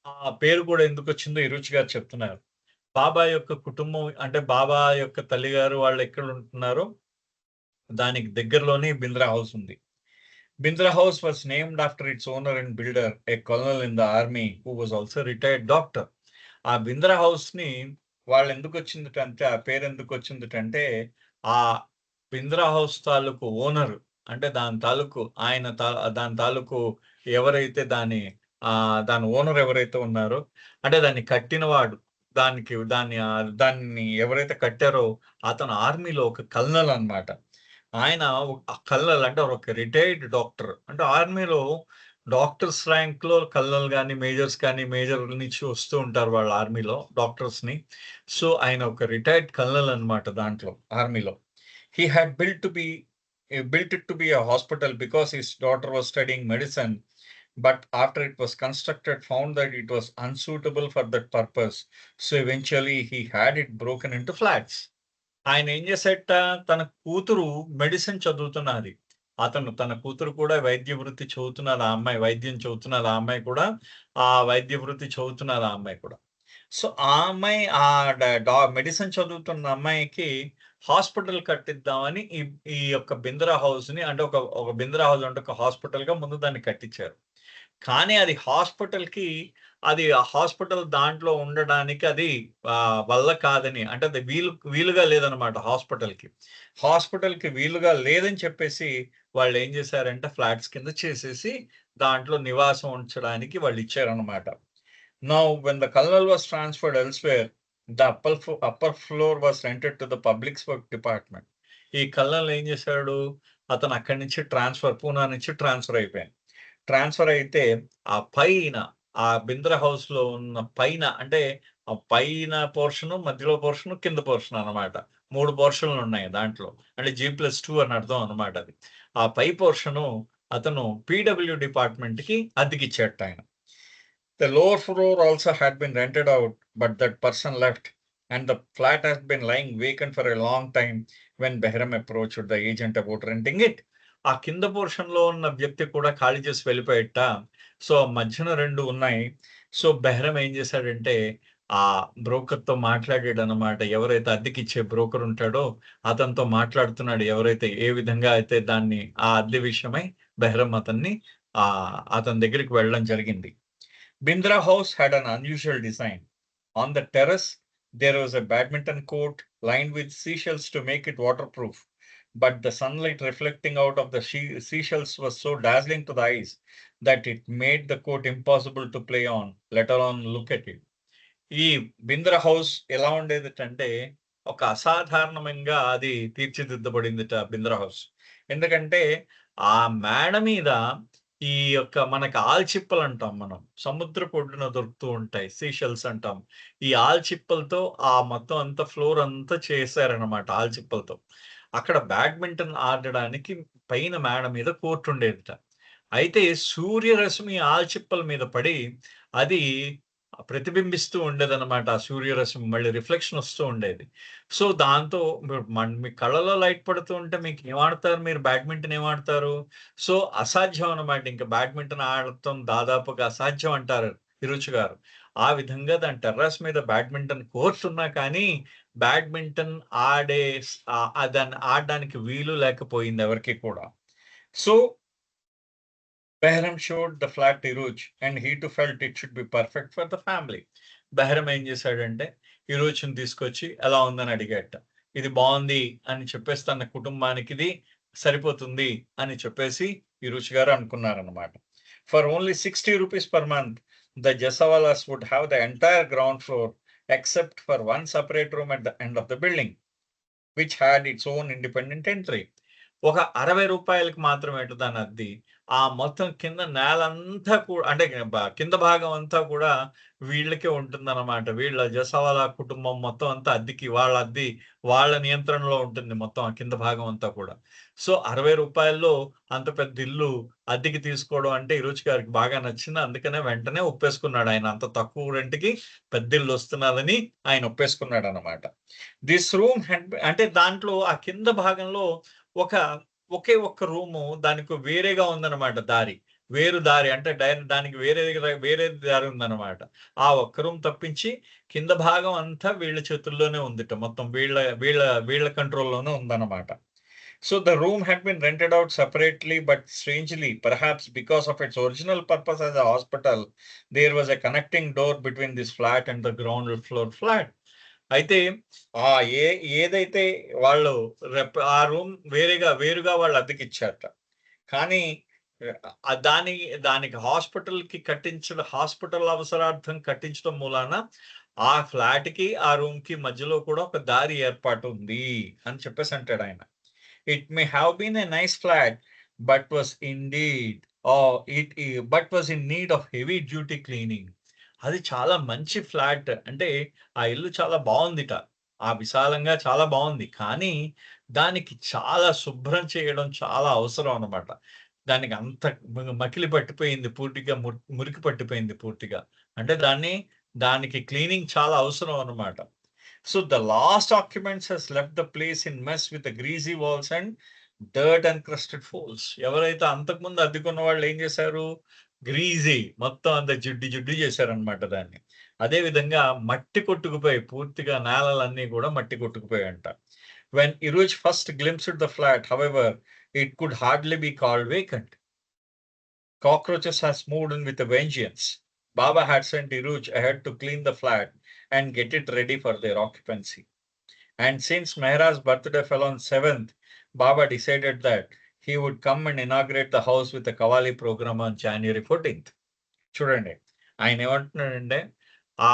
ఆ పేరు కూడా ఎందుకొచ్చిందో ఈ రుచి గారు చెప్తున్నారు. బాబా యొక్క కుటుంబం అంటే బాబా యొక్క తల్లిగారు వాళ్ళు ఎక్కడ ఉంటున్నారో దానికి దగ్గరలోనే బింద్రా హౌస్ ఉంది. Bindra House was named after its owner and builder, a colonel in the army who was also a retired doctor. ఆ బింద్రా హౌస్ ని వాళ్ళు ఎందుకు వచ్చిందంటే ఆ పేరు ఎందుకు వచ్చిందంటే ఆ బింద్రా హౌస్ తాలూకు ఓనర్ అంటే దాని తాలూకు ఎవరైతే దాని ఓనర్ ఎవరైతే ఉన్నారో అంటే దాన్ని కట్టినవాడు దాన్ని ఎవరైతే కట్టారో అతను ఆర్మీలో ఒక కల్నల్ అన్నమాట. ఆయన కల్నల్ అంటే ఒక రిటైర్డ్ డాక్టర్. అంటే ఆర్మీలో డాక్టర్స్ ర్యాంక్‌లో కల్నల్ గాని, మేజర్స్ కానీ, మేజర్ నుంచి వస్తూ ఉంటారు వాళ్ళు ఆర్మీలో డాక్టర్స్‌ని. సో, ఆయన ఒక రిటైర్డ్ కల్నల్ అన్నమాట దాంట్లో ఆర్మీలో. He had built it to be a hospital because his daughter was studying medicine. But after it was constructed, found that it was unsuitable for that purpose. So eventually he had it broken into flats. ఆయన ఏం చేసేట తన కూతురు medicine చదువుతున్నది. తన కూతురు కూడా వైద్య వృత్తి చదువుతున్నది. ఆ అమ్మాయి వైద్యం చదువుతున్నది. ఆ అమ్మాయి కూడా వైద్య వృత్తి చదువుతున్నది. ఆ అమ్మాయి కూడా. సో, ఆ అమ్మాయి మెడిసిన్ చదువుతున్న అమ్మాయికి హాస్పిటల్ కట్టిద్దామని ఈ యొక్క బింద్రా హౌస్‌ని అంటే ఒక బింద్రా హౌస్ అంటే ఒక హాస్పిటల్‌గా ముందు దాన్ని కట్టించారు. కానీ అది ఆ హాస్పిటల్ దాంట్లో ఉండడానికి అది వల్ల కాదని అంటే అది వీలుగా లేదనమాట హాస్పిటల్‌కి. హాస్పిటల్‌కి వీలుగా లేదని చెప్పేసి వాళ్ళేం చేశారంటే ఫ్లాట్స్ కింద చేసేసి దాంట్లో నివాసం ఉంచడానికి వాళ్ళిచ్చారనమాట. Now when the colonel was transferred elsewhere, the upper floor was rented to the public works department. ఈ కల్నల్ ఏం చేశాడు? అతను అక్కడి నుంచి పూనా నుంచి ట్రాన్స్‌ఫర్ అయిపోయాడు. ట్రాన్స్‌ఫర్ అయితే ఆ బింద్రా హౌస్‌లో ఉన్న అంటే ఆ పైన పోర్షను, మధ్యలో పోర్షను, కింద పోర్షన్ అన్నమాట. 3 పోర్షన్‌లున్నాయి దాంట్లో. అంటే G+2 అని అర్థం అన్నమాట అది. ఆ పై పోర్షను అతను పీడబ్ల్యూ డిపార్ట్‌మెంట్‌కి అద్దెకిచ్చాడటాయన. The lower floor also had been rented out, but that person left, and the flat has been lying vacant for a long time when Behram approached the agent about renting it. ఆ కింద పోర్షన్‌లో ఉన్న వ్యక్తి కూడా ఖాళీ చేసి వెళ్ళిపోయేట. So, మధ్యన 2 ఉన్నాయి. So, బెహ్రం ఏం చేశాడంటే ఆ బ్రోకర్‌తో మాట్లాడాడనమాట. ఎవరైతే అద్దెకిచ్చే బ్రోకర్ ఉంటాడో అతనితో మాట్లాడుతున్నాడు. ఎవరైతే ఏ విధంగా అయితే ఆ అద్దె విషయమై బెహ్రం అతని దగ్గరికి వెళ్ళడం జరిగింది. Bindra House had an unusual design. On the terrace, there was a badminton court lined with seashells to make it waterproof. But the sunlight reflecting out of the seashells was so dazzling to the eyes that it made the court impossible to play on, let alone look at it. ఈ Bindra house ఎలా ఉండేదంటే ఒక అసాధారణంగా అది తీర్చిదిద్దబడిందిట Bindra house. ఎందుకంటే ఆ మేడ మీద ఈ యొక్క మనకి ఆల్చిప్పలు అంటాం మనం. సముద్రపు ఒడ్డున దొరుకుతూ ఉంటాయి. సీషెల్స్ అంటాం. ఈ ఆల్చిప్పలతో మొత్తం అంతా ఫ్లోర్ అంతా చేశారనమాట ఆల్చిప్పలతో. అక్కడ బ్యాడ్మింటన్ ఆడడానికి పైన మేడ మీద కోర్ట్ ఉండేదిట. అయితే సూర్యరశ్మి ఆల్చిప్పల మీద పడి అది ప్రతిబింబిస్తూ ఉండేదనమాట. ఆ సూర్యరశ్మి మళ్ళీ రిఫ్లెక్షన్ వస్తూ ఉండేది. సో, దాంతో మీ కళ్ళలో లైట్ పడుతూ ఉంటే మీకు ఏమాడతారు? మీరు బ్యాడ్మింటన్ ఏమాడతారు? సో, అసాధ్యం అనమాట. ఇంక బ్యాడ్మింటన్ ఆడటం దాదాపుగా అసాధ్యం అంటారు హిరుచి గారు. ఆ విధంగా దాని టెర్రస్ మీద బ్యాడ్మింటన్ కోర్ట్ ఉన్నా కానీ బ్యాడ్మింటన్ దాన్ని ఆడడానికి వీలు లేకపోయింది ఎవరికి కూడా. So Behram showed the flat to Iruj and he too felt it should be perfect for the family. బెహరం ఏం చేశాడంటే ఇరుచిని తీసుకొచ్చి ఎలా ఉందని అడిగాట. ఇది బాగుంది అని చెప్పేసి తన కుటుంబానికి ఇది సరిపోతుంది అని చెప్పేసి ఇరుచి గారు అనుకున్నారనమాట. For only 60 rupees per month, the Jasawalas would have the entire ground floor except for one separate room at the end of the building, which had its own independent entry. ఒక 60 రూపాయలకి మాత్రమే దాని అద్దె. ఆ మొత్తం కింద నేలంతా కూడా అంటే కింద భాగం అంతా కూడా వీళ్ళకే ఉంటుందన్నమాట. వీళ్ళ జసావాలా కుటుంబం మొత్తం అంతా అద్దెకి వాళ్ళ నియంత్రణలో ఉంటుంది మొత్తం ఆ కింద భాగం అంతా కూడా. సో 60 రూపాయల్లో అంత పెద్ద ఇల్లు అద్దెకి తీసుకోవడం అంటే ఇరుచి గారికి బాగా నచ్చింది. అందుకనే వెంటనే ఒప్పేసుకున్నాడు. ఆయన అంత తక్కువ రెంట్‌కి పెద్ద ఇల్లు వస్తున్నదని ఆయన ఒప్పేసుకున్నాడు అన్నమాట. దిస్ రూమ్ అంటే దాంట్లో ఆ కింద భాగంలో ఒకే ఒక్క రూము దానికి వేరేగా ఉందన్నమాట దారి. వేరు దారి అంటే దానికి వేరే దారి ఉందన్నమాట. ఆ ఒక్క రూమ్ తప్పించి కింద భాగం అంతా వీళ్ళ చేతుల్లోనే ఉందిట. మొత్తం వీళ్ళ కంట్రోల్‌లోనే ఉందన్నమాట. So the room had been rented out separately, but strangely, perhaps because of its original purpose as a hospital, there was a connecting door between this flat and the ground floor flat. అయితే ఏదైతే వాళ్ళు ఆ room వేరుగా వాళ్ళు అద్దెకిచ్చారట. కానీ దానికి hospital అవసరార్థం కట్టించడం మూలాన ఆ ఫ్లాట్ కి ఆ రూమ్ కి మధ్యలో కూడా ఒక దారి ఏర్పాటు ఉంది అని చెప్పేసి అంటాడు ఆయన. It may have been a nice flat but was in need of heavy duty cleaning. అది చాలా మంచి ఫ్లాట్. అంటే ఆ ఇల్లు చాలా బాగుందిట. ఆ విశాలంగా చాలా బాగుంది. కానీ దానికి చాలా శుభ్రం చేయడం చాలా అవసరం అన్నమాట. దానికి అంత మకిలి పట్టిపోయింది పూర్తిగా, మురికి పట్టిపోయింది పూర్తిగా. అంటే దానికి క్లీనింగ్ చాలా అవసరం అన్నమాట. So the last occupants has left the place in mess with greasy walls and dirt encrusted floors. ఎవరైతే అంతకుముందు అద్దెకున్న వాళ్ళు ఏం చేశారు, గ్రీజీ మొత్తం అంత జిడ్డు చేశారనమాట దాన్ని. అదే విధంగా మట్టి కొట్టుకుపోయి పూర్తిగా నేలలన్నీ కూడా మట్టి కొట్టుకుపోయాయంట. When Iruj first glimpsed the flat, however, it could hardly be called vacant. Cockroaches has moved in with a vengeance. Baba had sent Iruj ahead to clean the flat and get it ready for their occupancy. And since Mehra's birthday fell on 7th, Baba decided that he would come and inaugurate the house with a Qawwali program on January 14th. చూడండి ఆయన ఏమంటున్నాడంటే, ఆ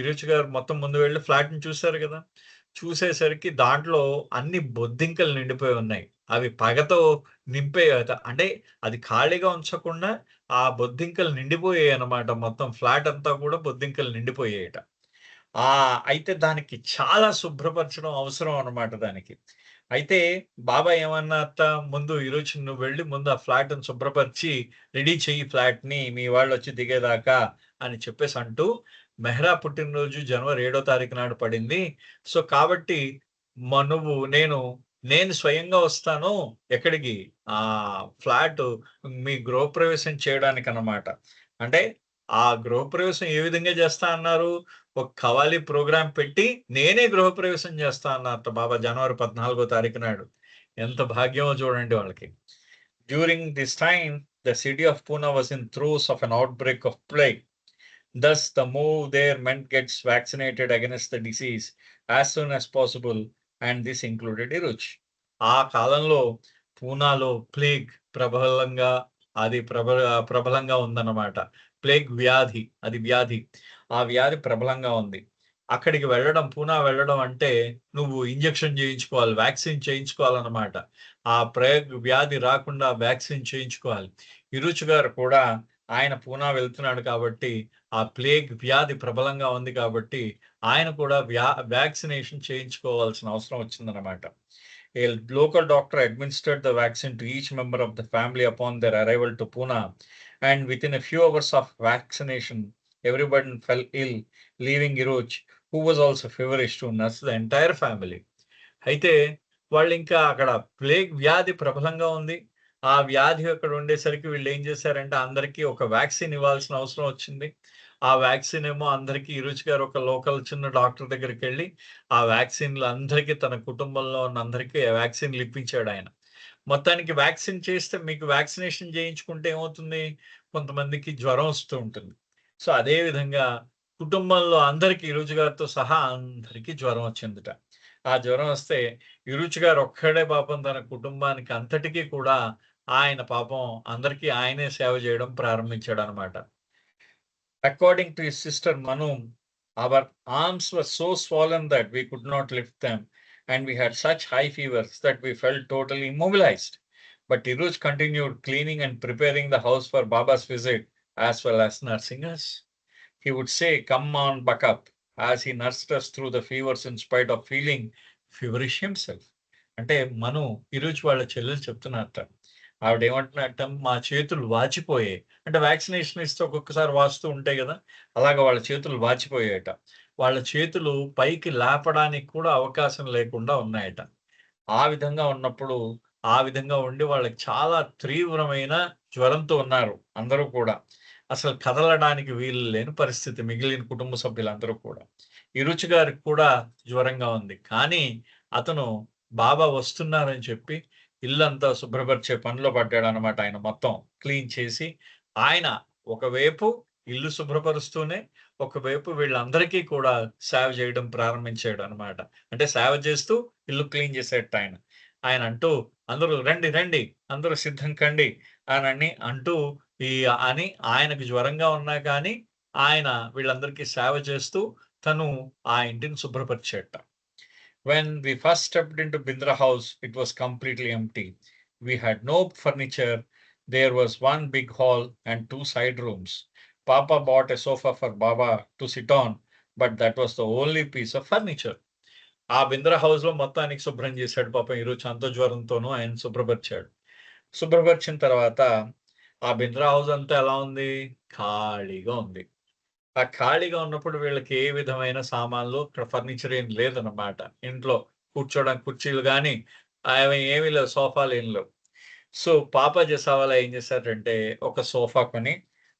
ఇరుచి గారు మొత్తం ముందు వెళ్ళి flat ని చూశారు కదా. చూసేసరికి దాంట్లో అన్ని బొద్దింకలు నిండిపోయి ఉన్నాయి. అవి పగతో అంటే అది ఖాళీగా ఉంచకుండా ఆ బొద్దింకలు నిండిపోయాయి అన్నమాట. మొత్తం ఫ్లాట్ అంతా కూడా బొద్దింకలు నిండిపోయాయట. అయితే దానికి చాలా శుభ్రపరచడం అవసరం అన్నమాట దానికి. అయితే బాబా ఏమన్నారట, ముందు ఈరోజు నువ్వు వెళ్ళి ముందు ఆ ఫ్లాట్ ని శుభ్రపరిచి రెడీ చెయ్యి ఫ్లాట్ ని, మీ వాళ్ళు వచ్చి దిగేదాకా అని చెప్పేసి అంటూ, మెహ్రా పుట్టినరోజు జనవరి 7వ తారీఖు నాడు పడింది. సో కాబట్టి నేను స్వయంగా వస్తాను ఎక్కడికి, ఆ ఫ్లాట్ మీ గృహప్రవేశం చేయడానికి అన్నమాట. అంటే ఆ గృహప్రవేశం ఏ విధంగా చేస్తా అన్నారు, ఒక ఖవాలీ ప్రోగ్రాం పెట్టి నేనే గృహప్రవేశం చేస్తా అన్నట్టు బాబా జనవరి 14వ తారీఖు నాడు. ఎంత భాగ్యమో చూడండి వాళ్ళకి. During this time the city of Poona was in throws of an outbreak of plague. Thus, the move there meant gets vaccinated against the disease as soon as possible, and this included Iruj. ఆ కాలంలో పూనాలో plague ప్రబలంగా ఉందన్నమాట. Plague వ్యాధి, ఆ వ్యాధి ప్రబలంగా ఉంది. అక్కడికి పూనా వెళ్ళడం అంటే నువ్వు ఇంజెక్షన్ చేయించుకోవాలి, వ్యాక్సిన్ చేయించుకోవాలన్నమాట. ఆ ప్లేగ్ వ్యాధి రాకుండా వ్యాక్సిన్ చేయించుకోవాలి. ఇరుచి గారు కూడా ఆయన పూనా వెళ్తున్నాడు కాబట్టి ఆ ప్లేగ్ వ్యాధి ప్రబలంగా ఉంది కాబట్టి ఆయన కూడా వ్యాక్సినేషన్ చేయించుకోవాల్సిన అవసరం వచ్చిందన్నమాట. A local doctor administered the vaccine to each member of the family upon their arrival to Pune, and within a few hours of vaccination, everybody fell ill, leaving Iruj, who was also feverish, to nurse the entire family. అయితే వాళ్ళు ఇంకా అక్కడ plague వ్యాధి ప్రబలంగా ఉంది, ఆ వ్యాధి అక్కడ ఉండేసరికి వీళ్ళు ఏం చేశారంటే అందరికీ ఒక వ్యాక్సిన్ ఇవ్వాల్సిన అవసరం వచ్చింది. ఆ వ్యాక్సిన్ ఏమో అందరికీ ఈరుచి గారు ఒక లోకల్ చిన్న డాక్టర్ దగ్గరికెళ్ళి ఆ వ్యాక్సిన్‌లు అందరికీ తన కుటుంబంలో ఉన్న అందరికీ వ్యాక్సిన్‌లు ఇప్పించాడాయన. మొత్తానికి వ్యాక్సిన్ చేస్తే మీకు వ్యాక్సినేషన్ చేయించుకుంటే ఏమవుతుంది? కొంతమందికి జ్వరం వస్తూ ఉంటుంది. సో, అదే విధంగా కుటుంబంలో అందరికీ ఈరుచి గారితో సహా అందరికీ జ్వరం వచ్చిందట. ఆ జ్వరం వస్తే ఈరుచి గారు ఒక్కడే పాపం తన కుటుంబానికి అంతటికి కూడా ఆయన పాపం అందరికీ ఆయనే సేవ చేయడం ప్రారంభించాడనమాట. According to his sister Manu, our arms were so swollen that we could not lift them, and we had such high fevers that we felt totally immobilized. But Iruj continued cleaning and preparing the house for Baba's visit as well as nursing us. He would say, "Come on, buck up," as he nursed us through the fevers in spite of feeling feverish himself. అంటే మను ఈరోజు వాళ్ళ చెల్లెలు చెప్తున్నారట. ఆవిడేమంటున్నారట, మా చేతులు వాచిపోయాయి. అంటే vaccination ఇస్తే ఒక్కొక్కసారి వాస్తూ ఉంటాయి గదా! అలాగా వాళ్ళ చేతులు వాచిపోయాయట. వాళ్ళ చేతులు పైకి లేపడానికి కూడా అవకాశం లేకుండా ఉన్నాయట. ఆ విధంగా ఉన్నప్పుడు, ఆ విధంగా ఉండి వాళ్ళకి చాలా తీవ్రమైన జ్వరంతో ఉన్నారు అందరూ కూడా. అసలు కదలడానికి వీలు లేని పరిస్థితి మిగిలిన కుటుంబ సభ్యులందరూ కూడా. ఈరుచి గారికి కూడా జ్వరంగా ఉంది. కానీ అతను బాబా వస్తున్నారని చెప్పి ఇల్లంతా శుభ్రపరిచే పనిలో పడ్డాడనమాట ఆయన మొత్తం క్లీన్ చేసి. ఆయన ఒకవైపు ఇల్లు శుభ్రపరుస్తూనే, ఒకవైపు వీళ్ళందరికీ కూడా సేవ చేయడం ప్రారంభించాడనమాట. అంటే సేవ చేస్తూ ఇల్లు క్లీన్ చేసేటాయన. ఆయన అంటూ అందరూ రండి, రండి అందరూ సిద్ధం కండి అనని అంటూ అని ఆయనకు జ్వరంగా ఉన్నా కానీ ఆయన వీళ్ళందరికీ సేవ చేస్తూ తను ఆ ఇంటిని శుభ్రపరిచేట. When we first stepped into Bindra house, it was completely empty. We had no furniture. There was one big hall and 2 side rooms. Papa bought a sofa for Baba to sit on, but that was the only piece of furniture. ఆ బింద్రా హౌస్‌లో మొత్తానికి శుభ్రం చేశాడు పాపం ఈరోజు అంత జ్వరంతోనూ ఆయన శుభ్రపరిచాడు. శుభ్రపరిచిన తర్వాత ఆ బింద్రా హౌస్ అంతా ఎలా ఉంది? ఖాళీగా ఉంది. ఆ ఖాళీగా ఉన్నప్పుడు వీళ్ళకి ఏ విధమైన సామాన్లు ఫర్నిచర్ ఏం లేదన్నమాట. ఇంట్లో కూర్చోడానికి కుర్చీలు గానీ, అవి ఏమీ లేవు. సోఫాలేం లేవు. సో, పాపా జసావాలా ఏం చేశారంటే, ఒక సోఫా కొని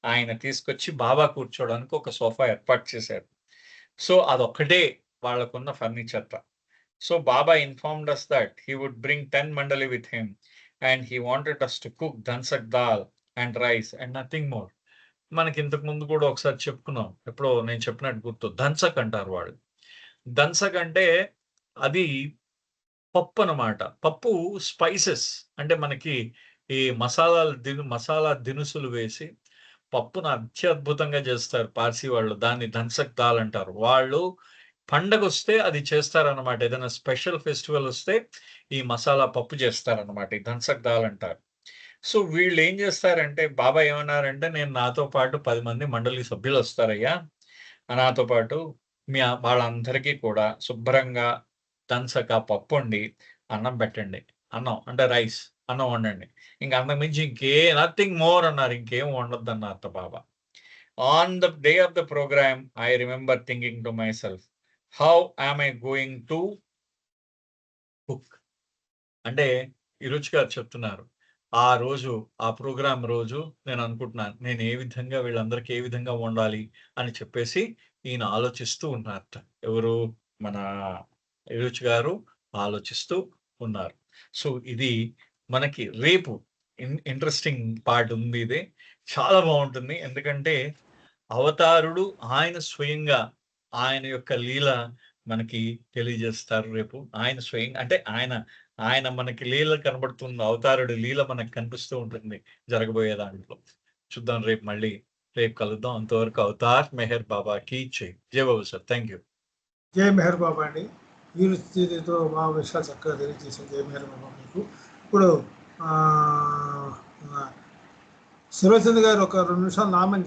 ఆయన తీసుకొచ్చి బాబా కూర్చోవడానికి ఒక సోఫా ఏర్పాటు చేశారు. సో, అదొక్కటే వాళ్ళకున్న ఫర్నిచర్‌ట. So Baba informed us that he would bring 10 mandali with him and he wanted us to cook dhansak dal and rice and nothing more. మనకి ఇంతకు ముందు కూడా ఒకసారి చెప్పుకున్నాం. ఎప్పుడో నేను చెప్పినట్టు గుర్తు. ధన్సక్ అంటారు వాళ్ళు. ధన్సక్ అంటే అది పప్పు అన్నమాట. పప్పు స్పైసెస్ అంటే మనకి ఈ మసాలా దినుసులు వేసి పప్పును అత్యద్భుతంగా చేస్తారు పార్సీ వాళ్ళు. దాన్ని ధన్సక్ దాల్ అంటారు. వాళ్ళు పండగొస్తే అది చేస్తారన్నమాట. ఏదైనా స్పెషల్ ఫెస్టివల్ వస్తే ఈ మసాలా పప్పు చేస్తారన్నమాట. ఈ ధన్సక్ దాల్ అంటారు. సో, వీళ్ళేం చేస్తారంటే బాబా ఏమన్నారంటే, "నేను నాతో పాటు 10 మంది మండలి సభ్యులొస్తారయ్యా. నాతో పాటు వాళ్ళందరికీ కూడా శుభ్రంగా ధన్సక పప్పొండి అన్నం పెట్టండి. అన్నం అంటే రైస్. అన్నం వండండి. ఇంక అంతకు మించి నథింగ్ మోర్" అన్నారు. ఇంకేం వండొద్దన్నారట బాబా. On the day of the program, I remember thinking to myself, how am I going to cook? అంటే ఈరుచి గారు చెప్తున్నారు. ఆ రోజు ఆ ప్రోగ్రామ్ రోజు నేను అనుకుంటున్నాను. నేను ఏ విధంగా వీళ్ళందరికీ ఏ విధంగా వండాలి అని చెప్పేసి ఈయన ఆలోచిస్తూ ఉన్నారట. ఎవరు? మన ఈరుచి గారు ఆలోచిస్తూ ఉన్నారు. సో, ఇది మనకి రేపు ఇంట్రెస్టింగ్ పార్ట్ ఉంది ఇది. చాలా బావుంటుంది. ఎందుకంటే అవతారుడు ఆయన స్వయంగా ఆయన యొక్క లీల మనకి తెలియజేస్తారు రేపు. ఆయన స్వయంగా అంటే ఆయన మనకి లీల కనబడుతుంది. అవతారుడి లీల మనకు కనిపిస్తూ ఉంటుంది జరగబోయే దాంట్లో. చూద్దాం రేపు కలుద్దాం. అంతవరకు అవతార్ మెహర్ బాబాకి జై. జై బాబు సార్. Thank you. జై మెహర్ బాబా అండి. ఈ స్థితితో మా విషయాలు చక్కగా తెలియజేసింది. జై మెహర్ బాబా మీకు. ఇప్పుడు సురేష్ గారు ఒక 2 నిమిషాలు నామని